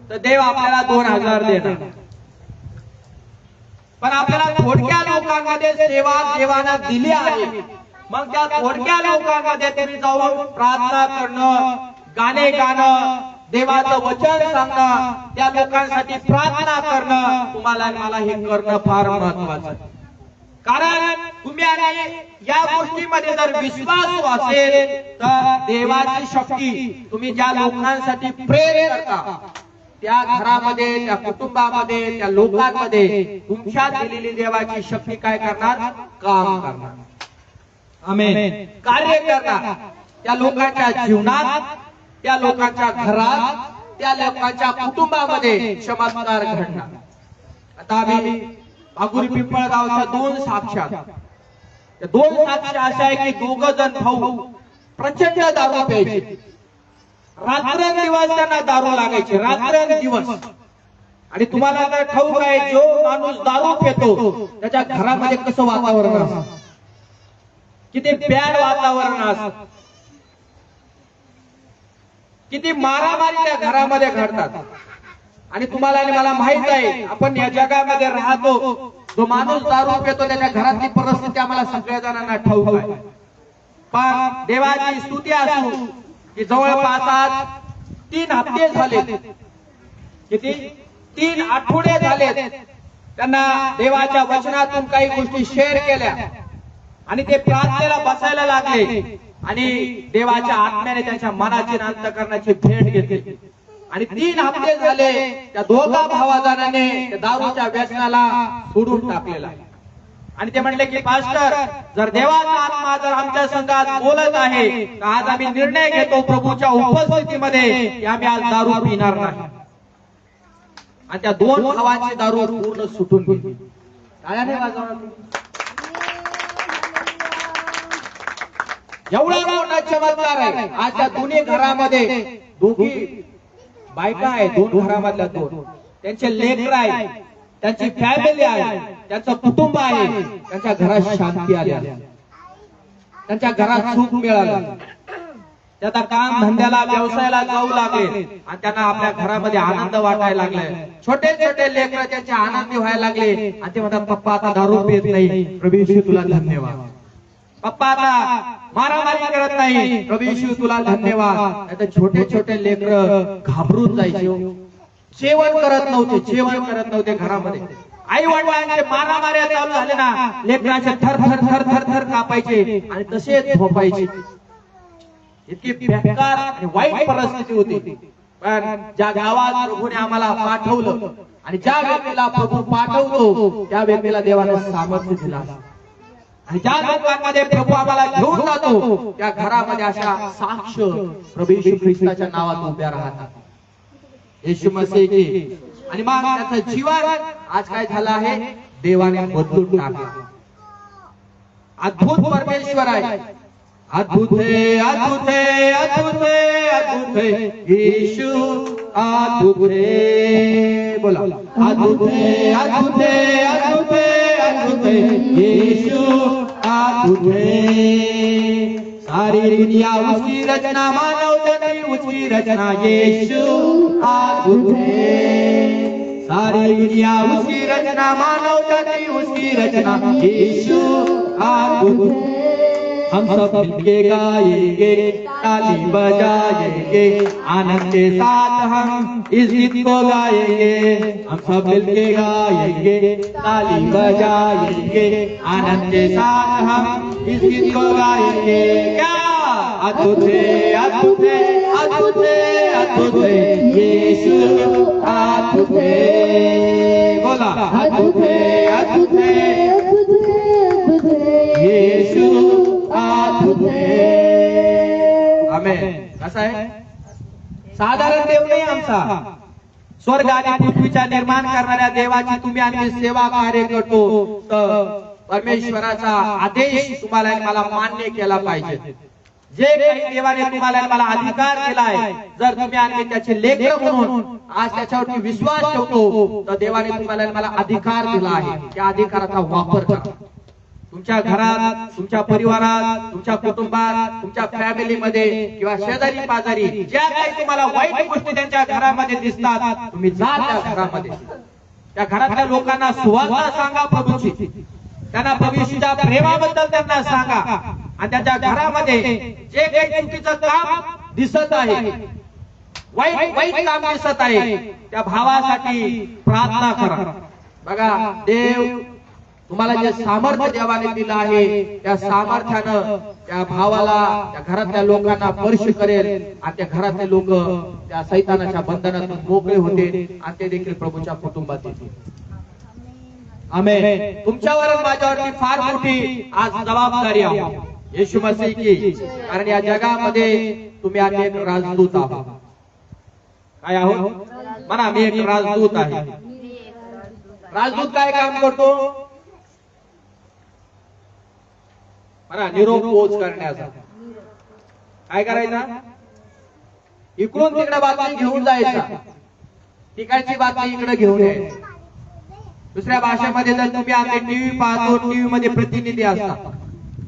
तर देव आपल्याला 2000 देणार. पण आपल्याला थोडक्या लोकांमध्ये सेवा देवाने दिली आहे. मग त्या थोडक्या लोकांमध्ये तुम्ही जाऊन प्रार्थना करणं, गाणे गाणं, देवाचं वचन सांगणं, त्या लोकांसाठी प्रार्थना करणं, तुम्हाला मला हे करणं फार महत्वाचं आहे. कारण तुम्ही आणि या गोष्टीमध्ये जर विश्वास असेल तर देवाची शक्ती तुम्ही ज्या लोकांसाठी प्रेर करता त्या घरामध्ये, त्या कुटुंबामध्ये, त्या लोकांमध्ये तुमच्या दिलेली देवाची शक्ती काय करणार? काम करणार. आमेन. कार्य करणार. त्या लोकांच्या जीवनात, त्या लोकांच्या घरात, त्या लोकांच्या कुटुंबामध्ये चमत्कार घडणार. आता आम्ही आगुरी पिंपळगावच्या 2 साक्षात, त्या 2 साक्ष अशा आहे की 2 जण भाऊ प्रचंड दारू प्यायचे. रात्रंदिवस त्यांना दारू लागायची, रात्रंदिवस. आणि तुम्हाला तर ठाऊक आहे, जो माणूस दारू पितो त्याच्या घरामध्ये कसं वातावरण असतं, किती बॅड वातावरण असतं, किती मारामारी त्या घरामध्ये घडतात. आणि तुम्हाला आणि मला माहित आहे, आपण या जगामध्ये राहतो, जो माणूस दारू पितो त्याच्या घरातली परिस्थिती आम्हाला सगळ्या जणांना ठाऊक आहे. पण देवाची स्तुती असो की जवळपास आज 3 हप्ते झाले, किती 3 आठवडे झाले त्यांना देवाच्या वचनातून काही गोष्टी शेअर केल्या आणि ते प्रार्थनेला बसायला लागले आणि देवाच्या आत्म्याने त्यांच्या मनाची अंतःकरणाची भेट घेतली. आणि 3 हप्ते झाले त्या 2 भावाजानाने दारूच्या व्यसनाला सोडून टाकलेला. आणि ते म्हणले की पास्टर, जर देवाचा आत्मा जर आमच्या संघात बोलत आहे तर आज आम्ही निर्णय घेतो प्रभूच्या उपस्थितीमध्ये की आम्ही आज दारू पिणार नाही. आणि त्या 2 भावांची दारू पूर्ण सुटून गेली. टाळ्या नाही वाजवणार तुम्ही? एवढा मोठा चमत्कार आहे. आज या दोन्ही घरामध्ये दोघी बायका आहे, दोन घरामधल्या दोन, त्यांचे लेकर आहे, त्यांची फॅमिली आहे, त्यांचं कुटुंब आहे, त्यांच्या घरात शांती आली आहे, त्यांच्या घरात सुख मिळालं, त्याचा काम धंद्याला व्यवसायाला जाऊ लागले आणि त्यांना आपल्या घरामध्ये आनंद वाटायला लागलाय. छोटे छोटे लेकर त्यांचे आनंदी व्हायला लागले आणि ते म्हणतात पप्पा आता दारू पित नाही, प्रभू येशू तुला धन्यवाद. पप्पा आता मारामारी करत नाही, प्रभू येशू तुला धन्यवाद. आता छोटे छोटे लेकर घाबरून जायचे, जेवण करत नव्हते घरामध्ये. आई वडिलांचे मारामाऱ्या चालू झाले ना, लेकरांचे थर थर थर थर थर कापायचे आणि तसेच झोपायचे. इतकी बेकार आणि वाईट परिस्थिती होती. पण ज्या गावात प्रभूने आम्हाला पाठवलं आणि ज्या व्यक्तीला प्रभू पाठवतो त्या व्यक्तीला देवाने सामर्थ्य दिला आणि ज्या लोकांमध्ये प्रभू आम्हाला घेऊन जातो त्या घरामध्ये अशा साक्ष प्रभू येशू ख्रिस्ताच्या नावात उभ्या राहतात. येशू मसीह की. आणि मग त्याचं जीवन आज काय झालं आहे, देवाने बदलून टाकलं. अद्भुत परमेश्वर आहे, अद्भुत है, अद्भुत है, अद्भुत है, अद्भुत है येशू, अद्भुत है. बोला अद्भुत है, अद्भुत है, अद्भुत है, अद्भुत है येशू, अद्भुत है. सारी दुनिया उसकी रचना, मानव जाति उसकी रचना, येशू अद्भुत है. सारी दुनिया उसकी रचना, मानव जाति उसकी रचना, येशू अद्भुत है. हम सब मिलके गाएंगे, ताली बजाएंगे, आनंद के साथ हम इस गीत को गाएंगे. हम सब मिलके गाएंगे, ताली बजाएंगे, आनंद के साथ हम इस गीत को गाएंगे. क्या अद्भुत है, अद्भुत है, अद्भुत है, अद्भुत है येशू, अद्भुत है. बोला अद्भुत है, अद्भुत है, येशू अद्भुत है. आमेन. कसा आहे, साधारण देव नाही आमचा, स्वर्ग आणि पृथ्वीचा निर्माण करणाऱ्या देवाची तुम्ही आमची सेवा कार्य करतो. तर परमेश्वराचा आदेश तुम्हाला मला मान्य केला पाहिजे. जे काही देवाने तुम्हाला मला अधिकार दिलाय, जर तुम्ही आणखी त्याचे लेकर म्हणून आज त्याच्यावरती विश्वास ठेवतो तर देवाने तुम्हाला मला अधिकार दिला आहे. त्या अधिकाराचा वापर करा. तुमच्या घरात, तुमच्या परिवारात, तुमच्या कुटुंबात, तुमच्या फॅमिलीमध्ये किंवा शेजारी पाजारी ज्या काही तुम्हाला वाईट गोष्टी त्यांच्या घरामध्ये दिसतात, तुम्ही जा त्या घरामध्ये, त्या घरातल्या लोकांना सुवार्ता सांगा प्रभूची, त्यांना प्रभू येशूच्या प्रेमाबद्दल त्यांना सांगा आणि त्यांच्या घरामध्ये जे काही चुकीचं काम दिसत आहे, वाईट काम दिसत आहे, त्या भावासाठी प्रार्थना करा. बघा देव तुम्हाला जे सामर्थ्य देवाने दिलं आहे त्या सामर्थ्यानं त्या भावाला, त्या घरातल्या लोकांना स्पर्श करेल आणि त्या घरातले लोक त्या सैतानाच्या बंधनातून मोकळे होते आणि ते देखील प्रभूच्या कुटुंबात येतील. आमेन. तुमच्यावर माझ्यावरती फार मोठी आज जबाबदारी आहे येशू मसीह की. कारण या जगामध्ये तुम्ही आज एक राजदूत आहात. काय आहोत म्हणा, मी एक राजदूत आहे. राजदूत काय काम करतो म्हणा, निरोप पोच करण्याचा. काय करायचा, इकडून तिकडे बातमी घेऊन जायचा, तिकडची बातमी इकडे घेऊन यायची. दुसऱ्या भाषेमध्ये जर तुम्ही आमचे टीव्ही पाहतो, टीव्ही मध्ये प्रतिनिधी असतात,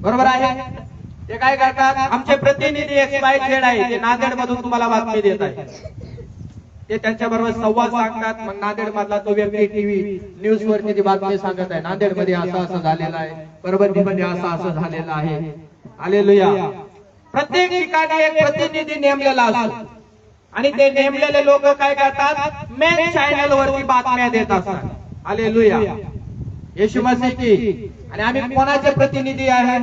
बरोबर आहे. ते काय करतात, आमचे प्रतिनिधी XYZ आहे, ते नांदेड मधून तुम्हाला बातमी देत आहे. ते त्यांच्या बरोबर संवाद सांगतात. मग नांदेड मधला तो व्यक्ती टीव्ही न्यूज वरती ती बातमी सांगत आहे, नांदेड मध्ये असं असं झालेलं आहे, परभणीमध्ये असं असं झालेलं आहे. हालेलुया. प्रत्येक ठिकाणी एक प्रतिनिधी नेमलेला असतो आणि ते नेमलेले लोक काय करतात, मेन चॅनल वरती बातम्या देत असतात. हालेलुया. येशू मसीह की. आणि आम्ही कोणाचे प्रतिनिधी आहे,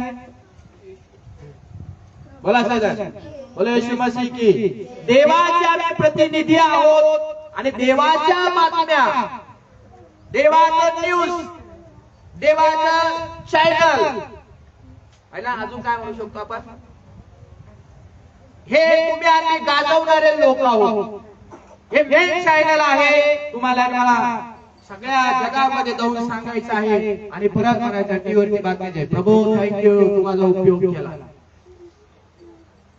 बोला सर, बोला येशू मसीह की. देवाचे आम्ही प्रतिनिधी आहोत आणि देवाच्या बातम्या, देवाचं न्यूज, देवाचं चॅनल आहे ना, अजून काय म्हणू शकतो आपण, हे तुम्ही आम्ही गाजवणारे लोक आहोत. हे मेन चॅनल आहे तुम्हाला मला सगळ्या जगामध्ये जाऊन सांगायचं आहे आणि परत म्हणायचं टीव्हीवरती बातमी प्रभू थँक्यू तुम्हाला उपयोग केला.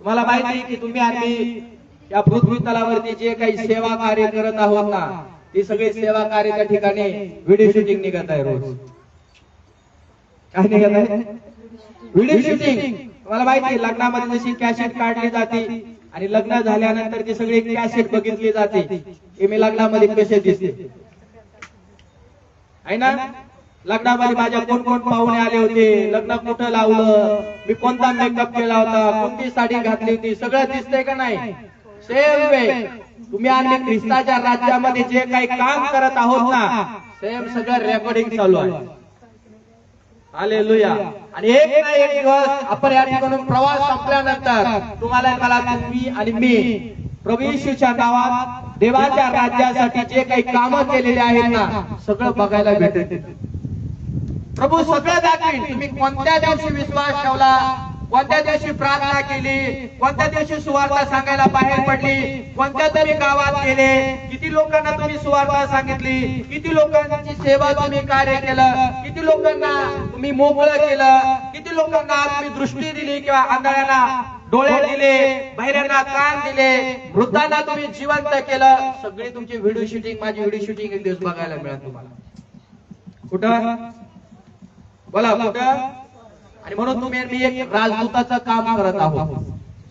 तुम्हाला माहिती आहे की तुम्ही आम्ही या पृथ्वी तलावरती जे काही सेवा कार्य करत आहोत ना, ती सगळी सेवा कार्य त्या ठिकाणी व्हिडिओ शूटिंग निघत आहे रोज. काय निघत आहे? Video shooting. तुम्हाला माहिती आहे लग्नामध्ये जशी कॅसेट काढली जाते आणि लग्न झाल्यानंतर ती सगळी कॅसेट बघितली जाते की मी लग्नामध्ये कसे दिसते आहे ना. लग्नामध्ये माझ्या कोण कोण पाहुणे आले होते, लग्न कुठं लावलं, मी कोणता मेकअप केला होता, कोणती साडी घातली होती, सगळं दिसतंय का नाही? सेम वे तुम्ही आणि ख्रिस्ताच्या राज्यामध्ये जे काही काम करत आहोत ना, सेम सगळं रेकॉर्डिंग चालू आहे. हालेलुया. आणि एक ना एक दिवस आपण या ठिकाणून प्रवास संपल्यानंतर तुम्हाला मला तुम्ही आणि मी प्रभू येशूच्या नावात देवाच्या राज्यासाठी जे काही कामं केलेले आहेत ना, सगळं बघायला भेटेल. प्रभू सगळं दाखवेल. तुम्ही कोणत्या दिवशी विश्वास ठेवला, कोणत्या दिवशी प्रार्थना केली, कोणत्या दिवशी सुवार्ता सांगायला बाहेर पडली, कोणत्या तरी गावात गेले, किती लोकांना तुम्ही सुवार्ता सांगितली, किती लोकांची सेवा तुम्ही कार्य केलं, किती लोकांना तुम्ही मोकळं केलं, किती लोकांना तुम्ही दृष्टी दिली किंवा आंधळ्यांना डोळे दिले, बहिऱ्यांना कान दिले, मृतांना तुम्ही जिवंत केलं. सगळी तुमची व्हिडिओ शूटिंग, माझी व्हिडिओ शूटिंग एक दिवस बघायला मिळेल तुम्हाला. कुठं बोला कुठं? आणि म्हणून तुम्ही मी एक राजदूताचं काम करत आहोत.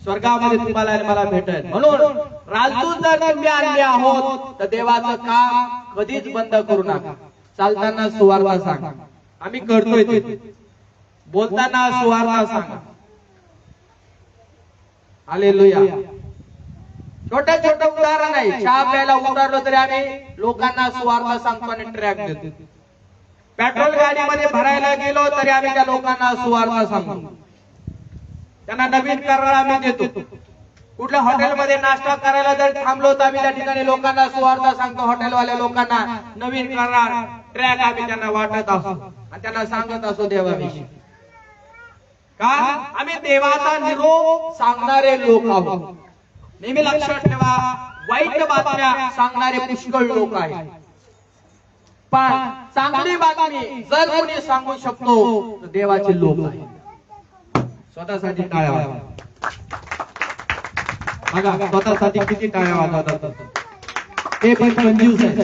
स्वर्गामध्ये तुम्हाला आणि मला भेटेल. म्हणून राजदूत जर तुम्ही आणले आहोत तर देवाचं काम कधीच बंद करू नका. चालताना सुवार्ता सांगा, आम्ही करतोय ते. बोलताना सुवार्ता सांगा. हालेलुया. छोटं छोटं उदाहरण आहे. चहा प्यायला उतरलो तरी आम्ही लोकांना सुवार्ता सांगतो आणि ट्रॅक देतो. पेट्रोल गाडीमध्ये भरायला गेलो तरी आम्ही त्या लोकांना सुवार्ता सांगतो. त्यांना नवीन करार आम्ही देतो. कुठल्या हॉटेलमध्ये नाश्ता करायला जर थांबलो तर आम्ही त्या ठिकाणी लोकांना सुवार्ता सांगतो. हॉटेलवाल्या लोकांना नवीन करार ट्रॅक आम्ही त्यांना वाटत असतो आणि त्यांना सांगत असतो देवाविषयी. का? आम्ही देवाचा निरोप सांगणारे लोक आहोत. नेहमी लक्षात ठेवा, वाईट बातम्या सांगणारे पुष्कळ लोक आहेत, पण चांगली बातमी जर कोणी सांगू शकतो तर देवाचे लोक आहेत. स्वतःसाठी टाळ्या वाजवा. बघा स्वतःसाठी किती टाळ्या वाजवतात. ते पण कंजूस आहे.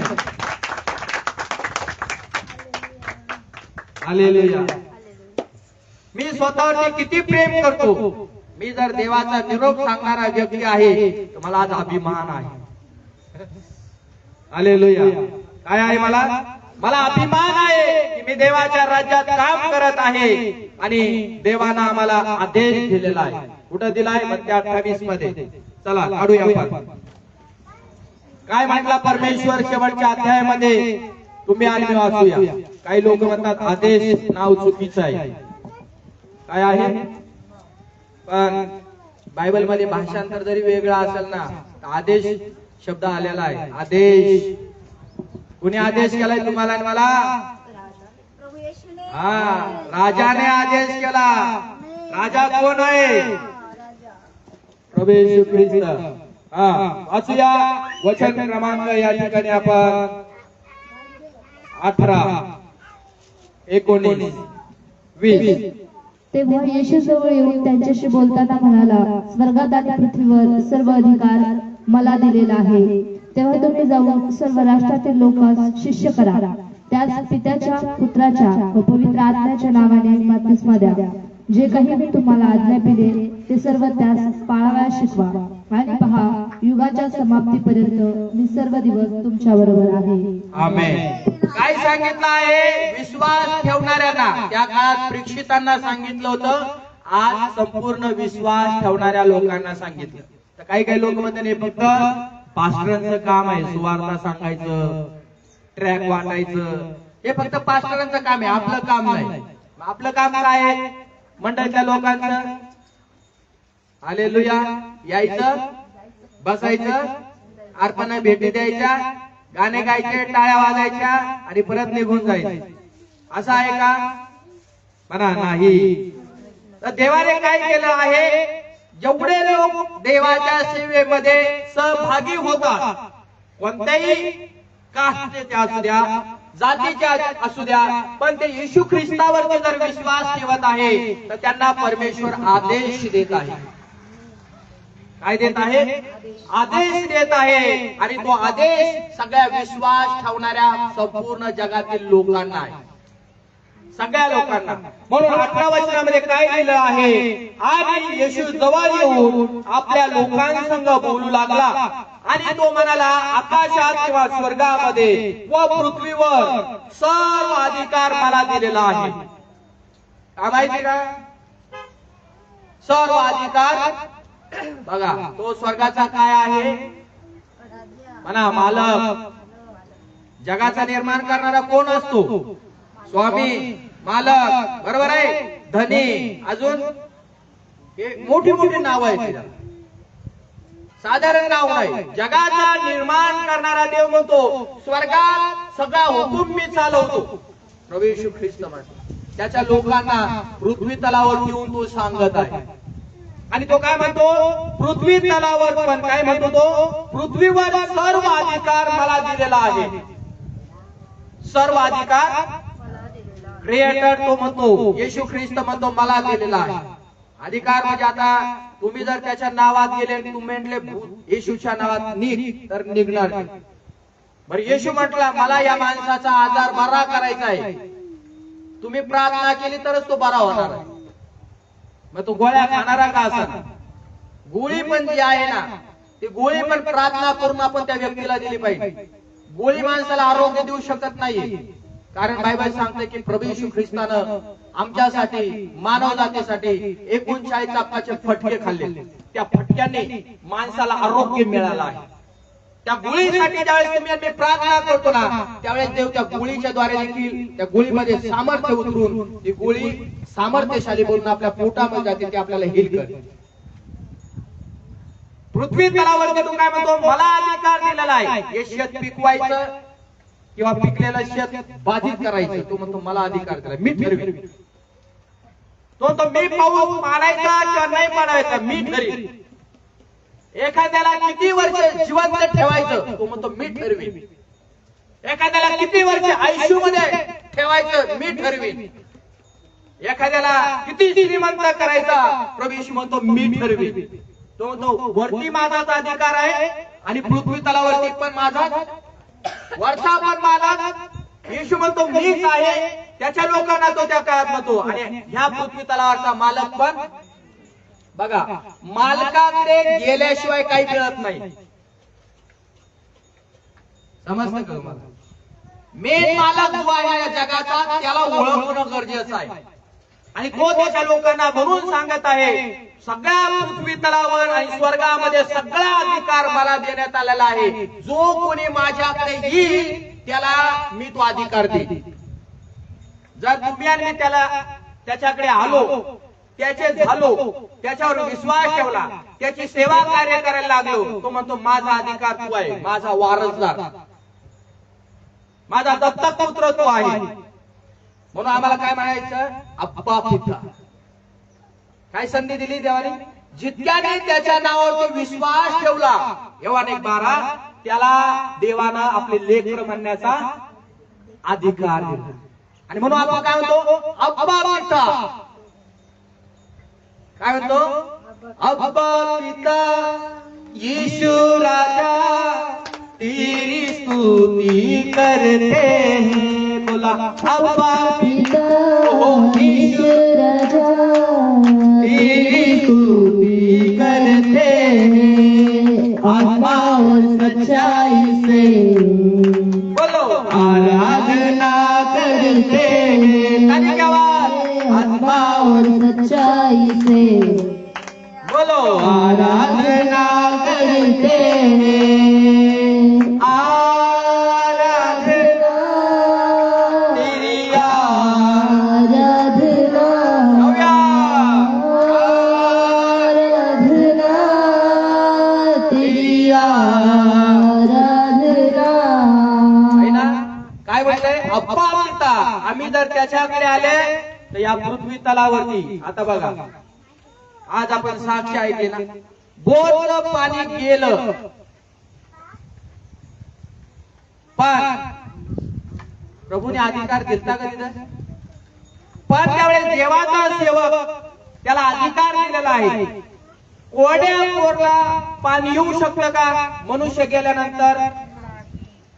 हालेलुया. मी स्वतःवरती किती प्रेम करतो. मी जर देवाचा निरोप सांगणारा व्यक्ती आहे तर मला आज अभिमान आहे. हालेलुया. काय आहे? मला अभिमान आहे की मी देवाच्या राज्यात काम करत आहे आणि देवानं आम्हाला आदेश दिलेला आहे. कुठं दिलाय? मत्ती 28 मध्ये. चला काढूया आपण. काय म्हटला परमेश्वर शेवटच्या अध्यायामध्ये? तुम्ही आणि मी वाचूया. काही लोक म्हणतात आदेश नाव चुकीचं आहे. काय आहे? पण बायबल मध्ये भाषांतर जरी वेगळा असेल ना, आदेश शब्द आलेला आहे. आदेश कुणी आदेश केलाय तुम्हाला आणि मला? हा, राजाने आदेश केला. राजा कोण आहे? प्रभू येशू ख्रिस्त. हा, वाचूया वचन क्रमांक या ठिकाणी आपण 18, 19, 20. तेव्हा येशू जवळ येऊन त्यांच्याशी बोलताना म्हणाला, स्वर्गात आणि पृथ्वीवर सर्व अधिकार मला दिलेला आहे. तेव्हा तुम्ही जाऊन सर्व राष्ट्रातील लोकांस शिष्य करा. त्यास पित्याच्या, पुत्राच्या व पवित्र आत्म्याच्या नावाने बप्तिस्मा द्या. जे काही मी तुम्हाला आज्ञा दिले ते सर्व त्यास पाळावयास शिकवा. आणि पहा, युगाच्या समाप्तीपर्यंत मी सर्व दिवस तुमच्या बरोबर आहे. आमेन. काय सांगितलं आहे? विश्वास ठेवणाऱ्यांना. त्या काळात प्रेक्षितांना सांगितलं होतं, आज संपूर्ण विश्वास ठेवणाऱ्या लोकांना सांगितलं. तर काही लोक म्हणतात फक्त पास्टरांचं काम आहे सुवार्ता सांगायचं, ट्रॅक वाटायचं, हे फक्त पास्टरांचं काम आहे, आपलं काम नाही. आपलं काम काय आहे? मंडळातल्या लोकांचं हालेलुया यायचं, बसायचं, अर्पणा भेटी द्यायच्या, गाणे गायचे, टाळ्या वाजायच्या आणि परत निघून जायचं. असं आहे का? म्हणा नाही. तर देवाने काय केलं आहे? जेवढे लोक देवाच्या सेवेमध्ये सहभागी होतात, कोणत्याही कास्टचे असू द्या, जातीचे असू द्या, पण ते येशू ख्रिस्तावरती जर विश्वास ठेवत आहे तर त्यांना परमेश्वर आदेश देत आहे. काय देत आहे? आदेश देत आहे. आणि तो आदेश सगळ्या विश्वास ठेवणाऱ्या संपूर्ण जगातील लोकांना आहे, सगळ्या लोकांना. म्हणून 18 वचनामध्ये काय लिहिलं आहे? आणि येशू जवळ येऊन आपल्या लोकांसंग बोलू लागला आणि तो म्हणाला, आकाशात किंवा स्वर्गामध्ये व पृथ्वीवर सर्व अधिकार मला दिलेला आहे. काय माहिती का? सर्व अधिकार. बघा, तो स्वर्गाचा काय आहे म्हणा? मालक. जगाचा निर्माण करणारा कोण असतो? स्वामी, मालक, बरोबर आहे. धनी, अजून मोठी मोठी नाव आहेत, साधारण नाव नाही. जगाचा निर्माण करणारा देव म्हणतो स्वर्गात सगळा हुकूम मी चालवतो. प्रभू येशू ख्रिस्त म्हणतो त्याच्या लोकांना पृथ्वी तलावर येऊन तो सांगत आहे. आणि तो काय म्हणतो? पृथ्वी तलावर पण काय म्हणतो तो? पृथ्वीवर सर्व अधिकार मला दिलेला आहे. सर्व अधिकार क्रिएटर तो म्हणतो, येशू ख्रिस्त म्हणतो मला दिलेला आहे. अधिकार म्हणजे आता तुम्ही जर त्याच्या नावात गेले, तुम्ही म्हटले येशूच्या नावात निघ, तर निघणार नाही. बरं, येशू म्हटला मला या माणसाचा आजार बरा करायचा आहे, तुम्ही प्रार्थना केली तरच तो बरा होणार आहे. मग तो गोळ्या खाणारा का असा? गोळी पण जी आहे ना, ती गोळी पण प्रार्थना करून आपण त्या व्यक्तीला दिली पाहिजे. गोळी माणसाला आरोग्य देऊ शकत नाही. कारण बायबल सांगते की प्रभू येशू ख्रिस्तानं आमच्यासाठी, मानव जातीसाठी 39 चापाचे फटके खाल्ले. त्या फटक्याने माणसाला आरोग्य मिळालं आहे. त्या गोळीसाठी ज्यावेळेस तुम्ही आम्ही प्रार्थना करतो ना, त्यावेळेस देव त्या गोळीच्या द्वारे देखील त्या गोळीमध्ये सामर्थ्य उतरून ती गोळी सामर्थ्यशाली बनून आपल्या पोटामध्ये जाते, ते आपल्याला हील करते. पृथ्वी तलावरती तो काय म्हणतो? मला अधिकार दिलेला आहे. हे शेत पिकवायचं किंवा पिकलेलं शेत बाधित करायचं, तो म्हणतो मला अधिकार दिला, मी ठरवेन. तो मी पाऊस पाडायचा किंवा नाही पाडायचा मी ठरवेन. एखाद्याला किती वर्ष जिवंत ठेवायचं, तो म्हणतो मी ठरवेन. एखाद्याला किती वर्ष आयसीयू मध्ये ठेवायचं मी ठरवेन. एखाद्याला किती श्रीमंत करायचा, प्रभू येशू म्हणतो मी ठरवेन. तो म्हणतो वरती माझाच अधिकार आहे आणि पृथ्वी तलावरती पण माझा, वरचा पण मालक येशू म्हणतो मीच आहे. त्याच्या लोकांना तो त्या काळात म्हणतो. आणि ह्या पृथ्वी तलावरचा मालक पण बघा, मालकाकडे गेल्याशिवाय काही मिळत नाही. समजतं का तुम्हाला? मेन मालक जो आहे या जगाचा, त्याला ओळखणं गरजेचं आहे. आणि तो त्याच्या लोकांना म्हणून सांगत आहे सगळ्या पृथ्वी तलावर आणि स्वर्गामध्ये सगळा अधिकार मला देण्यात आलेला आहे. जो कोणी माझ्याकडे येईल त्याला मी तो अधिकार देईन. जर तुम्ही आणि मी त्याच्याकडे आलो, त्याचे झालो, त्याच्यावर विश्वास ठेवला, त्याची सेवा कार्य करायला लागलो, तो म्हणतो माझा अधिकार तू आहे, माझा वारसदार, माझा दत्तक पुत्र तू आहे. म्हणून आम्हाला काय म्हणायचं? अप्पा पिता. काय संधी दिली देवाने? जितक्याने त्याच्या नावावर विश्वास ठेवला, योहान 1:12, त्याला देवानं आपले लेकर म्हणण्याचा अधिकार दिला. आणि म्हणून आपण काय म्हणतो? अप्पा पिता. काय म्हणतो? अप्पा पिता, यीशु राजा तेरी स्तुति करते हैं. बोला अप्पा पिता यीशु राजा तेरी स्तुति करते हैं, आत्मा और सच्चाई से बोलो आराधना करते हैं. आत्मा और सच्चाई से बोलो आराधना करते हैं. अप्पा पिता. आम्ही जर त्याच्याकडे आले तर या पृथ्वी तलावरती, आता बघा आज आपण साक्षी ऐकली ना, बोरचं पाणी गेलं पण प्रभूने अधिकार दिलता का तिथं? पण त्यावेळेस देवाचा सेवक त्याला अधिकार दिलेला आहे. कोरड्या बोरला पाणी येऊ शकतं का? मनुष्य गेल्यानंतर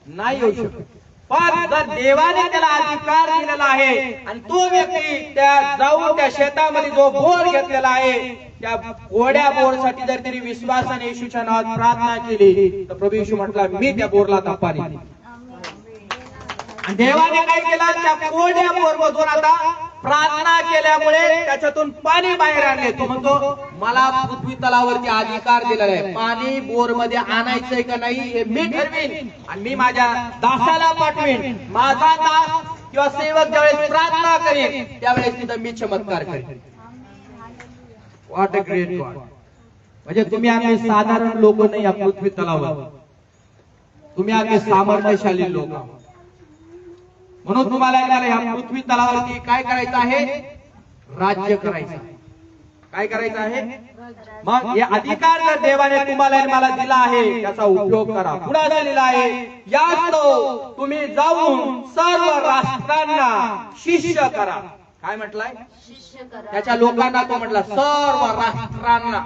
नाही येऊ शकत. पण जर देवाने त्याला अधिकार दिलेला आहे आणि तो व्यक्ती त्या जाऊन त्या शेतामध्ये जो बोर घेतलेला आहे त्या कोरड्या बोरसाठी जर त्यांनी विश्वासाने येशूच्या नावात प्रार्थना केली तर प्रभू येशू म्हटला मी त्या बोरला पाणी देईन. आणि देवाने काय केलं? त्या कोरड्या बोरमधून आता प्रार्थना केल्यामुळे त्याच्यातून पाणी बाहेर आणले. तो म्हणतो मला पृथ्वी तलावरती अधिकार दिलेला आहे. पाणी बोर मध्ये आणायचंय का नाही हे मी ठरवीन आणि मी माझ्या दासाला पाठवीन. माझा दास किंवा सेवक ज्यावेळेस प्रार्थना करेल त्यावेळेस तिथं मी चमत्कार करेन. What a great God. म्हणजे तुम्ही आम्ही साधारण लोक नाही या पृथ्वी तलावर, तुम्ही आम्ही सामर्थ्यशाली लोक. म्हणून तुम्हाला या पृथ्वी तलावरती काय करायचं आहे? राज्य करायचं आहे. काय करायचं आहे? मग हे अधिकार जर देवाने तुम्हाला मला दिला आहे त्याचा उपयोग करा. पुढे दिलेला आहे यास्तव तुम्ही जाऊन सर्व राष्ट्रांना शिष्य करा. काय म्हटलंय? त्याच्या लोकांना तो म्हटला सर्व राष्ट्रांना.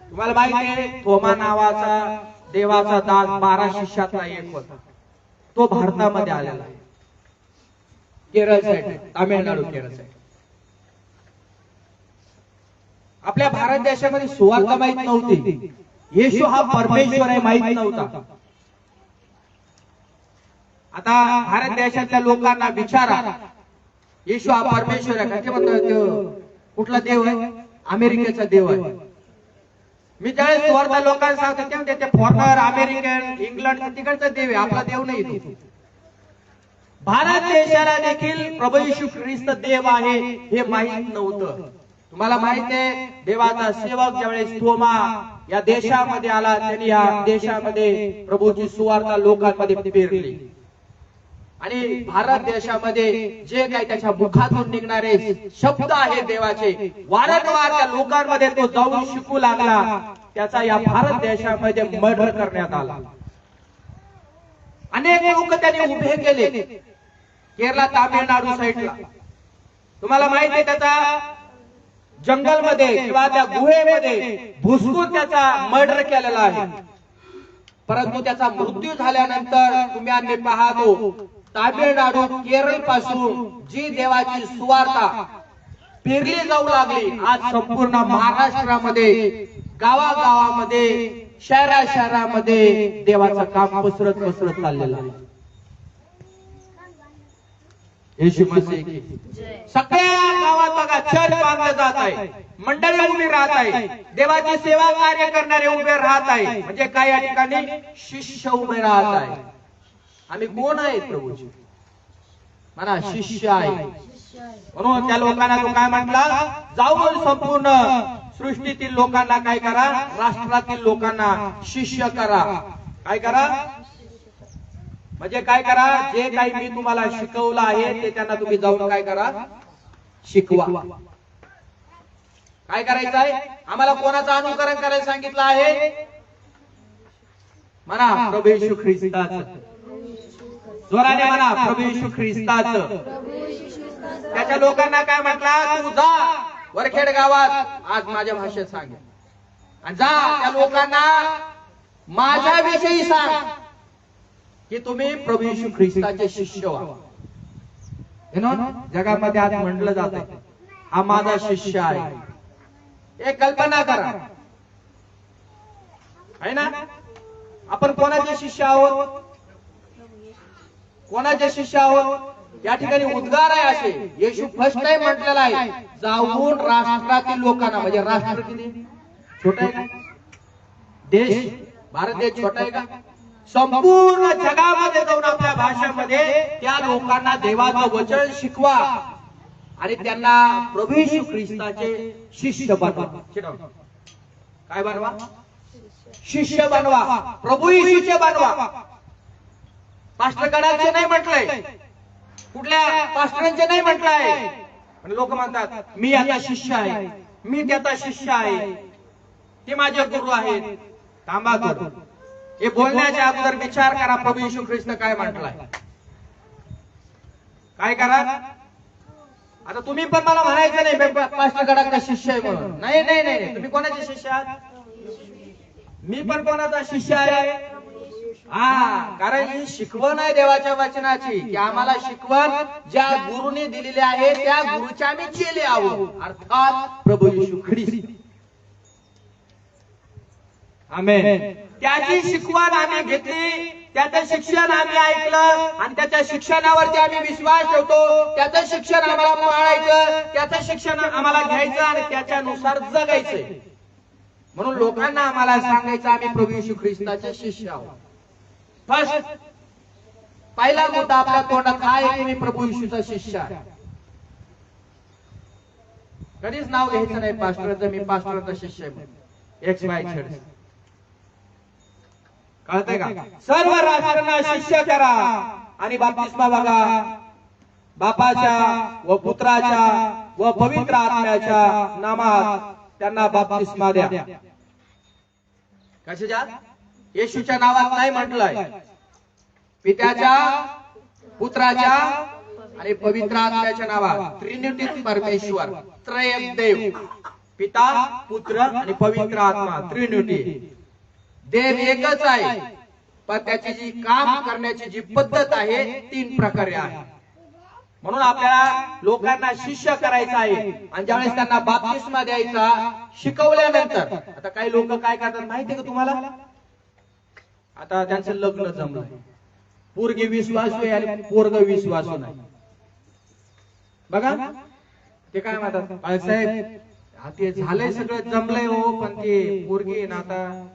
तुम्हाला माहिती आहे थोमा नावाचा देवाचा दास 12 शिष्यातला एक होता. तो भारतामध्ये आलेला आहे. Kerala side, Tamil Nadu Kerala side. आपल्या भारत देशामध्ये सुवार्ता माहित नव्हती. येशू हा परमेश्वर आहे माहित नव्हता. आता भारत देशातल्या लोकांना विचारा येशू हा परमेश्वर आहे का? ते म्हणतात कुठला देव आहे? अमेरिकेचा देव आहे. मी ज्यावेळेस सुवार्ता लोकांना सांगतो ते म्हणते ते फॉरेनर, अमेरिकन, इंग्लंड तिकडचा देव आहे, आपला देव नाही तो. भारत देशाला देखील प्रभू येशू ख्रिस्त देव आहे हे माहित नव्हतं. तुम्हाला माहित आहे देवाचा सेवक ज्यावेळेस थोमा या देशामध्ये आला त्यांनी या देशामध्ये प्रभूची सुवार्ता लोकांमध्ये पेरली. आणि भारत देशामध्ये जे काही त्याच्या मुखातून निघणारे शब्द आहेत देवाचे वारंवार त्या लोकांमध्ये तो जाऊन शिकू लागला. त्याचा या भारत देशामध्ये मर्डर करण्यात आला. अनेक लोक त्याने उभे केले केरला, तामिळनाडू साईडला. तुम्हाला माहिती आहे त्याचा जंगलमध्ये किंवा त्या गुहेमध्ये भुसकून त्याचा मर्डर केलेला आहे. परंतु त्याचा मृत्यू झाल्यानंतर तुम्ही आम्ही पाहतो तामिळनाडू, केरळ पासून जी देवाची सुवार्ता पेरली जाऊ लागली आज संपूर्ण महाराष्ट्रामध्ये गावागावामध्ये शहरामध्ये देवाचं काम पसरत चाललेलं आहे. येशू मसीह की सगळ्या गावात बघा चर्च बांधलं जात आहे, मंडळी उभी राहत आहे, देवाची सेवा कार्य करणारे उभे राहत आहे. म्हणजे काय या ठिकाणी शिष्य उभे राहत आहे. आम्ही कोण आहे? प्रभूजी म्हणा शिष्य आहे. म्हणून त्या लोकांना तो काय म्हटला? जाऊन संपूर्ण सृष्टीतील लोकांना काय करा? राष्ट्रातील लोकांना शिष्य करा. काय करा? म्हणजे काय करा? जे काही मी तुम्हाला शिकवलं आहे ते त्यांना तुम्ही जाऊन काय करा? शिकवा. काय करायचं आहे? आम्हाला कोणाचं अनुकरण करायला सांगितलं आहे? म्हणा प्रभू येशू ख्रिस्ताचं. जोराने म्हणा प्रभू येशू ख्रिस्ताचं. त्याच्या लोकांना काय म्हटलं? तू जा वरखेड गावात आज माझ्या भाषेत सांग आणि जा त्या लोकांना माझ्याविषयी सांग की तुम्ही प्रभू येशू ख्रिस्ताचे शिष्य व्हा. जगामध्ये आज म्हटलं जात आहे हा माझा शिष्य आहे. एक कल्पना करा आहे ना, आपण कोणाचे शिष्य आहोत? कोणाचे शिष्य आहोत? या ठिकाणी उद्गार आहे असे येशू फर्स्ट टाइम म्हटलेला आहे जाऊन राष्ट्रातील लोकांना. म्हणजे राष्ट्र किती छोटा आहे का? देश भारत देश छोटा आहे का? संपूर्ण जगामध्ये जाऊन आपल्या भाषेमध्ये त्या लोकांना देवाचं वचन शिकवा आणि त्यांना प्रभू येशू ख्रिस्ताचे शिष्य बनवा. काय बनवा? शिष्य बनवा. प्रभू येशूचे बनवा. पास्टर गडाचे नाही म्हटलंय, कुठल्या पास्टरांचे नाही म्हटलंय. पण लोक म्हणतात मी आता शिष्य आहे, मी त्याचा शिष्य आहे, ते माझे गुरु आहेत. थांबा थोडं. हे बोलण्याच्या अगोदर विचार करा प्रभू येशू ख्रिस्त काय म्हटलाय. काय करा? आता तुम्ही पण मला म्हणायचं नाही पास्टर गडाचा शिष्य आहे म्हणून. नाही नाही नाही, तुम्ही कोणाचे शिष्य आहात? मी पण कोणाचा शिष्य आहे? कारण ही शिकवण आहे देवाच्या वचनाची, की आम्हाला शिकवण ज्या गुरुने दिलेली आहे त्या गुरुच्या आम्ही चेले आहोत, अर्थात प्रभू येशू ख्रिस्त. आमेन. त्याची शिकवण आम्ही घेतली, त्याचं शिक्षण आम्ही ऐकलं आणि त्याच्या शिक्षणावरती आम्ही विश्वास ठेवतो. त्याचं शिक्षण आम्हाला पाळायचं, त्याचं शिक्षण आम्हाला घ्यायचं आणि त्याच्यानुसार जगायचंय. म्हणून लोकांना आम्हाला सांगायचं आम्ही प्रभू येशू ख्रिस्ताचे शिष्य आहोत. फर्स्ट पहिला मुद्दा आपल्या तोंडात काय? तुम्ही प्रभू येशूचा शिष्य आहे. कधीच नाव घ्यायचं नाही पास्टरचं, मी पास्टरचा शिष्य आहे म्हणून. X Y Z. कळतंय का? सर्व राष्ट्रांना शिष्य करा आणि बाप्तिस्मा बघा, बापाच्या व पुत्राच्या व पवित्र आत्म्याच्या नामात त्यांना बाप्तिस्मा द्या. कशाच्या? येशूच्या नावात नाही म्हटलंय, पित्याच्या, पुत्राच्या आणि पवित्र आत्म्याच्या नावात. ट्रिनिटी परमेश्वर, त्रयक देव, पिता, पुत्र आणि पवित्र आत्मा, ट्रिनिटी. देव एकच आहे, पण त्याची जी काम करण्याची जी पद्धत आहे तीन प्रकारे आहे. म्हणून आपल्याला लोकांना शिष्य करायचं आहे आणि ज्यावेळेस त्यांना बाप्तिस्मा द्यायचा शिकवल्यानंतर, आता काही लोक काय करतात माहितीये का तुम्हाला? आता त्यांचं लग्न जमलं, पोरगी विश्वासू आहे आणि पोरग विश्वासू नाही. बघा ते काय म्हणतात, बाळासाहेब ते झालंय सगळं जमलंय हो, पण ते पोरगी आहे ना आता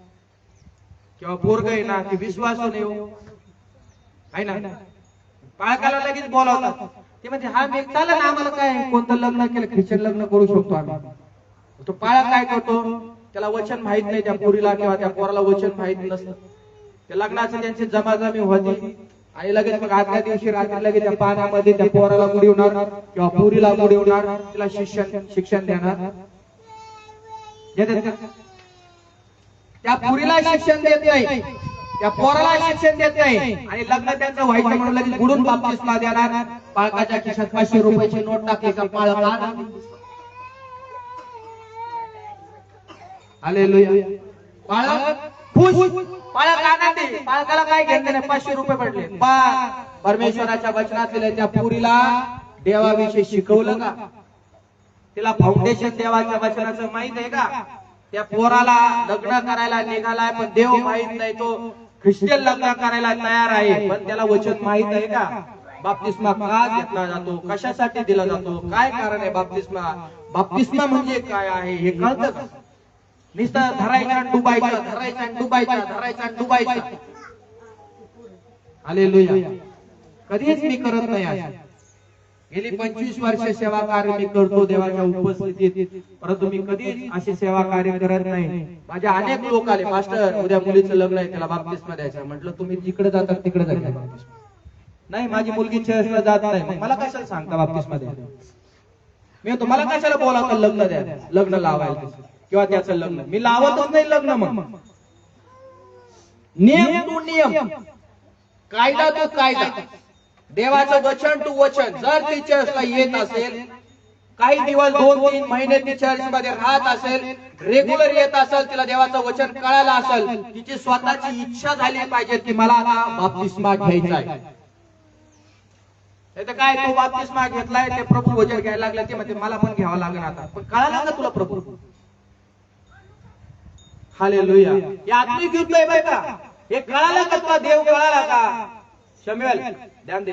किंवा पोरग आहे ना ते विश्वासू नाही हो, आहे ना. बाळकाला लगेच बोलावतात. ते म्हणजे हा मी चालेल ना, आम्हाला काय कोणतं लग्न केलं, ख्रिश्चन लग्न करू शकतो आम्ही. तो पाळा काय करतो, त्याला वचन माहित नाही त्या पोरीला किंवा त्या पोराला वचन माहित नसतं. त्या लग्नाची त्यांची जमाजमी होती आणि लगेच मग आदल्या दिवशी रात्री लगेच त्या पाण्यामध्ये त्या पोराला बुडवणार किंवा पोरीला बुडवणार, तिला शिक्षण देणार. त्या पुरीला शिक्षण देत नाही, त्या पोराला शिक्षण देत नाही आणि लग्न त्यांचं व्हायचं म्हणून लगेच बुडून बाप्तिस्मा देणार. पाळकाच्या खिशात 500 रुपयाची नोट टाकली का पाळका हालेलुया. पाळक खुश, पाळक आनंदी. पाळकाला काय घेतलं नाही, 500 रुपये पडले. परमेश्वराच्या वचनात दिलं, त्या पुरीला देवाविषयी शिकवलं का? तिला फाउंडेशन देवाच्या वचनाचं माहित आहे का? त्या पोराला लग्न करायला निघालाय पण देव माहित नाही, तो ख्रिश्चन लग्न करायला तयार आहे पण त्याला वचन माहित आहे का? बाप्तिस्मा का घेतला जातो, कशासाठी दिला जातो, काय कारण आहे बाप्तिस्मा? बाप्तिस्मा म्हणजे काय आहे हे कळतं का? नुसतं धरायचं आणि डुबायचं, धरायचं आणि डुबायचं, धरायचं आणि डुबायचं. हालेलुया. कधीच मी करत नाही असं. गेली 25 वर्ष सेवा कार्य मी करतो देवाच्या उपस्थितीत, परंतु मी कधीच अशी सेवा कार्य करत नाही. माझे अनेक लोक आले, मास्टर उद्या मुलीचं लग्न आहे त्याला बाप्तिस्मा द्यायचा. म्हटलं तुम्ही जिकडे जाता तिकडे जायचं बाप्तिस्मा नाही, माझी मुलगी चर्चला जात नाही, मग मला कशाला सांगता बाप्तिस्मा द्यायचा? मी तुम्हाला कशाला बोलावता लग्न द्या, लग्न लावायचं किंवा त्याचं लग्न? मी लावतच नाही लग्न. मग नियम टू नियम, कायदा तो कायदा, देवाचं वचन टू वचन. जर ती चर्चला येत असेल, काही दिवस 2-3 महिने ती चर्च मध्ये राहत असेल, रेग्युलर येत असेल, तिला देवाचं वचन कळालं असेल, तिची स्वतःची इच्छा झाली पाहिजे की मला आता बाप्तिस्मा घ्यायचा आहे. नाही तर काय, तो बाप्तिस्मा घेतलाय, ते प्रभू वचन घ्यायला लागले, ते म्हणते मला पण घ्यावं लागेल आता. पण कळालं का तुला प्रभू? हालेलुया. हे आत्मिक युद्ध आहे बरं का. हे कळालं का तुला? देव कळाला का? शम्युएल ध्यान दे.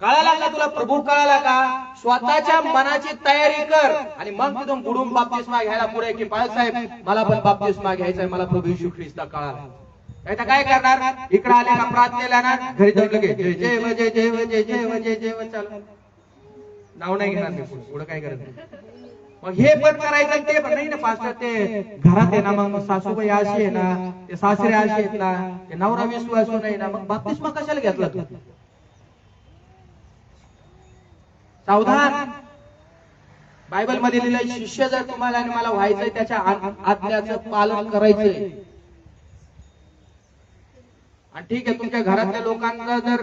कळाला का तुला? प्रभू कळाला का? स्वतःच्या मनाची तयारी कर आणि मग तिथून बुडून बाप्तिस्मा घ्यायला पुढे की बाळासाहेब मला पण बाप्तिस्मा घ्यायचा, मला प्रभू येशू ख्रिस्त कळाला. नाही तर काय करणार? इकडे आले का प्रार्थनेला ना घरी जाऊन लगे जय जय व जय जय व जय जय व जय जय व चालू, नाव नाही घेणार मी पुढे काय करत. मग हे पण करायचं ते पण नाही ना पास्टर. ते घरात आहे ना, मग सासूबाई अशी आहे ना, ते सासरे असे आहेत ना, ते नवरा विश्वासू नाही ना, मग बाप्तिस्मा कशाला घेतला तू? सावधान. बायबल मध्ये लिहिलंय, शिष्य जर तुम्हाला आणि मला व्हायचंय त्याच्या आज्ञाचं पालन करायचंय. आणि ठीक आहे, तुमच्या घरातल्या लोकांना जर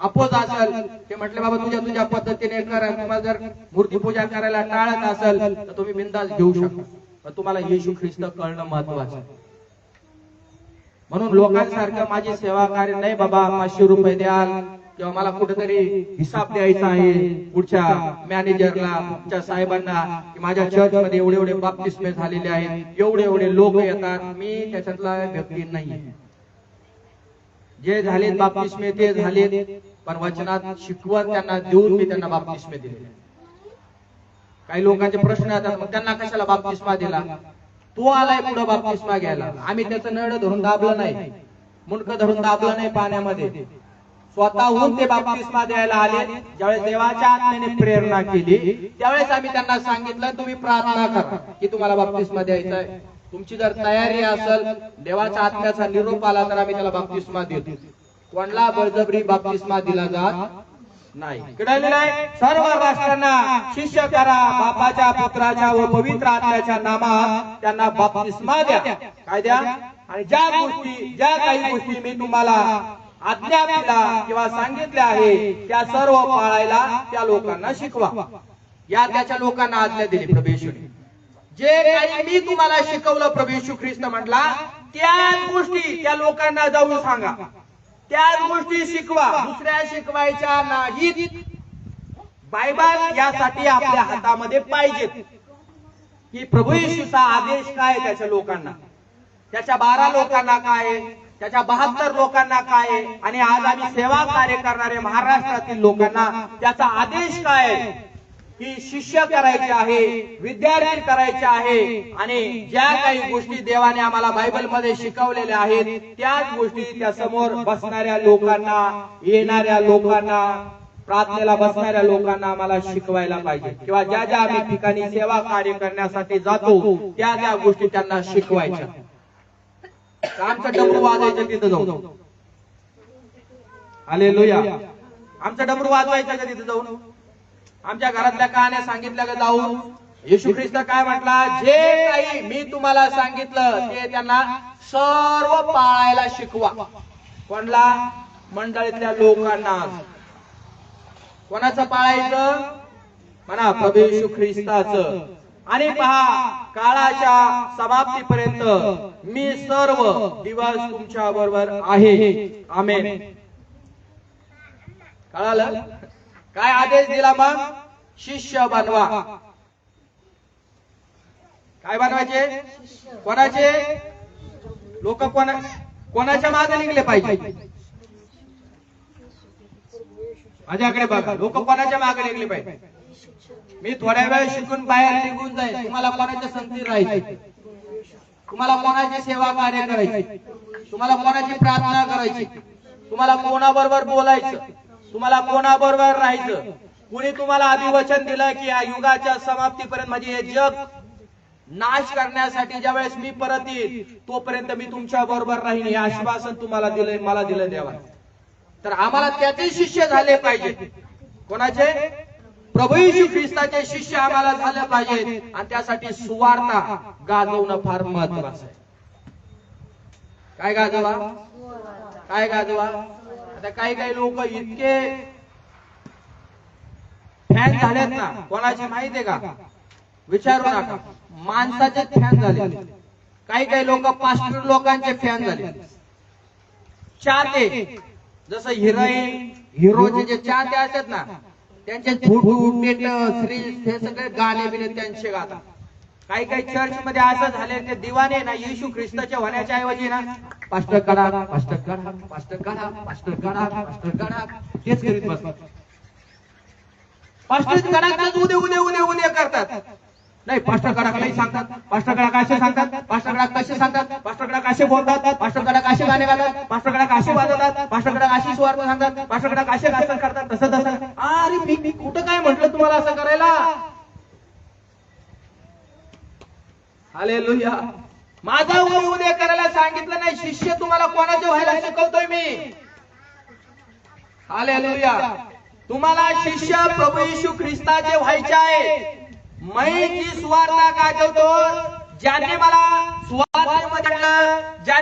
अपोज असेल ते म्हटले बाबा तुझ्या तुझ्या पद्धतीने कर, तुम्हाला जर मूर्ती पूजा करायला टाळत असेल तर तुम्ही बिनधास्त घेऊ शकता, पण तुम्हाला येशू ख्रिस्त कळणं महत्वाचं आहे. म्हणून लोकांसारखं माझी सेवा कार्य नाही बाबा 500 रुपये द्याल किंवा मला कुठेतरी हिसाब द्यायचा आहे पुढच्या मॅनेजरला, पुढच्या साहेबांना की माझ्या चर्च मध्ये एवढे एवढे बाप्तिस्मे झालेले आहेत, एवढे एवढे लोक येतात. मी त्याच्यातला व्यक्ती नाही. जे झालेत बाप्तिस्मे ते झालेत, पण वचनात शिकवण त्यांना देऊन मी त्यांना बाप्तिस्मे दिले. काही लोकांचे प्रश्न येतात, मग त्यांना कशाला बाप्तिस्मा दिला? तो आलाय पुढे बाप्तिस्मा घ्यायला, आम्ही त्याचं नळ धरून दाबलं नाही, मुंडकं धरून दाबलं नाही पाण्यामध्ये, स्वतःहून ते बाप्तिस्मा द्यायला आले. ज्यावेळेस देवाच्या आत्म्याने प्रेरणा केली त्यावेळेस आम्ही त्यांना सांगितलं तुम्ही प्रार्थना करा की तुम्हाला बाप्तिस्मा द्यायचा आहे. तुमची जर तयारी असेल, देवाच्या आत्म्याचा निरोप आला तर आम्ही त्याला बाप्तिस्मा देतो. कोणाला बळजबरी बाप्तिस्मा दिला जात नाही. सर्व राष्ट्रांना शिष्य करा, बापाच्या, पुत्राच्या व पवित्र आत्म्याच्या नामात त्यांना बाप्तिस्मा द्या. काय द्या? आणि ज्या काही गोष्टी मी तुम्हाला आज्ञा दिला किंवा सांगितल्या आहे त्या सर्व पाळायला त्या लोकांना शिकवा. या त्याच्या लोकांना आज्ञा दिली प्रभू येशूने. जे काही मी तुम्हाला शिकवलं प्रभू येशू ख्रिस्त म्हटला त्याच गोष्टी त्या लोकांना जाऊन सांगा, त्याच गोष्टी शिकवा, दुसऱ्या शिकवायच्या नाहीत. बायबल यासाठी आपल्या हातामध्ये पाहिजे की प्रभू येशूचा आदेश काय त्याच्या लोकांना, त्याच्या 12 लोकांना काय, त्याच्या 72 लोकांना काय, आणि आज आम्ही सेवा कार्य करणारे महाराष्ट्रातील लोकांना त्याचा आदेश काय की शिष्य करायचे आहे, विद्यार्थी करायचे आहे. आणि ज्या काही गोष्टी देवाने आम्हाला बायबल मध्ये शिकवलेल्या आहेत त्याच गोष्टी त्या समोर बसणाऱ्या लोकांना, येणाऱ्या लोकांना, प्रार्थनेला बसणाऱ्या लोकांना आम्हाला शिकवायला पाहिजे. किंवा ज्या ज्या आम्ही ठिकाणी सेवा कार्य करण्यासाठी जातो त्या त्या गोष्टी त्यांना शिकवायच्या. आमचं डमरू वाजवायचं तिथं जाऊन, हालेलुया, आमचं डमरू वाजवायचं का तिथं जाऊन? आमच्या घरातल्या कहाण्या सांगितल्या का जाऊन? येशू ख्रिस्त काय म्हटला? जे काही मी तुम्हाला सांगितलं ते त्यांना सर्व पाळायला शिकवा. कोणला? मंडळीतल्या लोकांना. कोणाचं पाळायचं? म्हणा प्रभू येशू ख्रिस्ताचं. आणि पहा, काळाच्या समाप्तीपर्यंत मी सर्व दिवस तुमच्या बरोबर आहे. आमेन. कळालं? काय आदेश दिला मग? शिष्य बनवा. काय बनवायचे? कोणाचे? लोक कोणाच्या मागे निघले पाहिजे? माझ्याकडे बघा, लोक कोणाच्या मागे निघले पाहिजे? मी थोड्या वेळ शिकून बाहेर निघून जाईल, तुम्हाला कोणाच्या संगतीत राहायचे, तुम्हाला कोणाची सेवा कार्य करायची, तुम्हाला कोणाची प्रार्थना करायची, तुम्हाला कोणाबरोबर बोलायचं, तुम्हाला कोणाबरोबर राहायचं. कुणी तुम्हाला अभिवचन दिलं की या युगाच्या समाप्तीपर्यंत म्हणजे हे जग नाश करण्यासाठी ज्यावेळेस मी परत येईल तोपर्यंत मी तुमच्या बरोबर राहीन हे आश्वासन तुम्हाला दिलंय, मला दिलं देवा. तर आम्हाला त्याचे शिष्य झाले पाहिजे. कोणाचे? प्रभू येशू ख्रिस्ताचे शिष्य आम्हाला झाले पाहिजे. आणि त्यासाठी सुवार्ता गाजवणं फार महत्वाचं आहे. काय गाजवा? काय गाजवा? आता काही काही लोक इतके फॅन झालेत ना, कोणाची माहितीये का? विचारू नका, माणसाचे फॅन झाले. काही काही लोक पास्टर लोकांचे फॅन झाले, चाहते. जसं हिरोचे जे चाहते असतात ना, त्यांचे फोटो, स्टेटस, रील्स हे सगळे गाणे बिने त्यांचे गातात. काही काही चर्च मध्ये असं झाले ते दिवाने ना येशू ख्रिस्ताच्या होण्याच्या ऐवजी ना पास्टर काढा, पास्टर काढा, पास्टर काढा, पास्टर काढा, पास्टर काढा तेच करीत बसतात. पास्टर काढाच उद्या उद्या उद्या उद्या करतात. नाही, पास्टर कडा काही सांगतात, पास्टर कडा कसे सांगतात, पास्टर कडा कसे सांगतात, पास्टर कडा कसे बोलतात, पास्टर कडा कसे गाणे गातात, पास्टर कडा कसे वाजवतात, पास्टर कडा कशी सुवार्ता सांगतात, पास्टर कडा कसे गासन करतात, तसं तसं. अरे मी कुठं काय म्हटलं तुम्हाला असं करायला? हालेलुया. माझा उद्या करायला सांगितलं नाही. शिष्य तुम्हाला कोणाचे व्हायला शिकवतोय मी? हालेलुया. तुम्हाला शिष्य प्रभू येशू ख्रिस्ताचे व्हायचे आहे. मी जी सुवार्ता गाजवतो, ज्याने मला सुवार्तेमध्ये, ज्या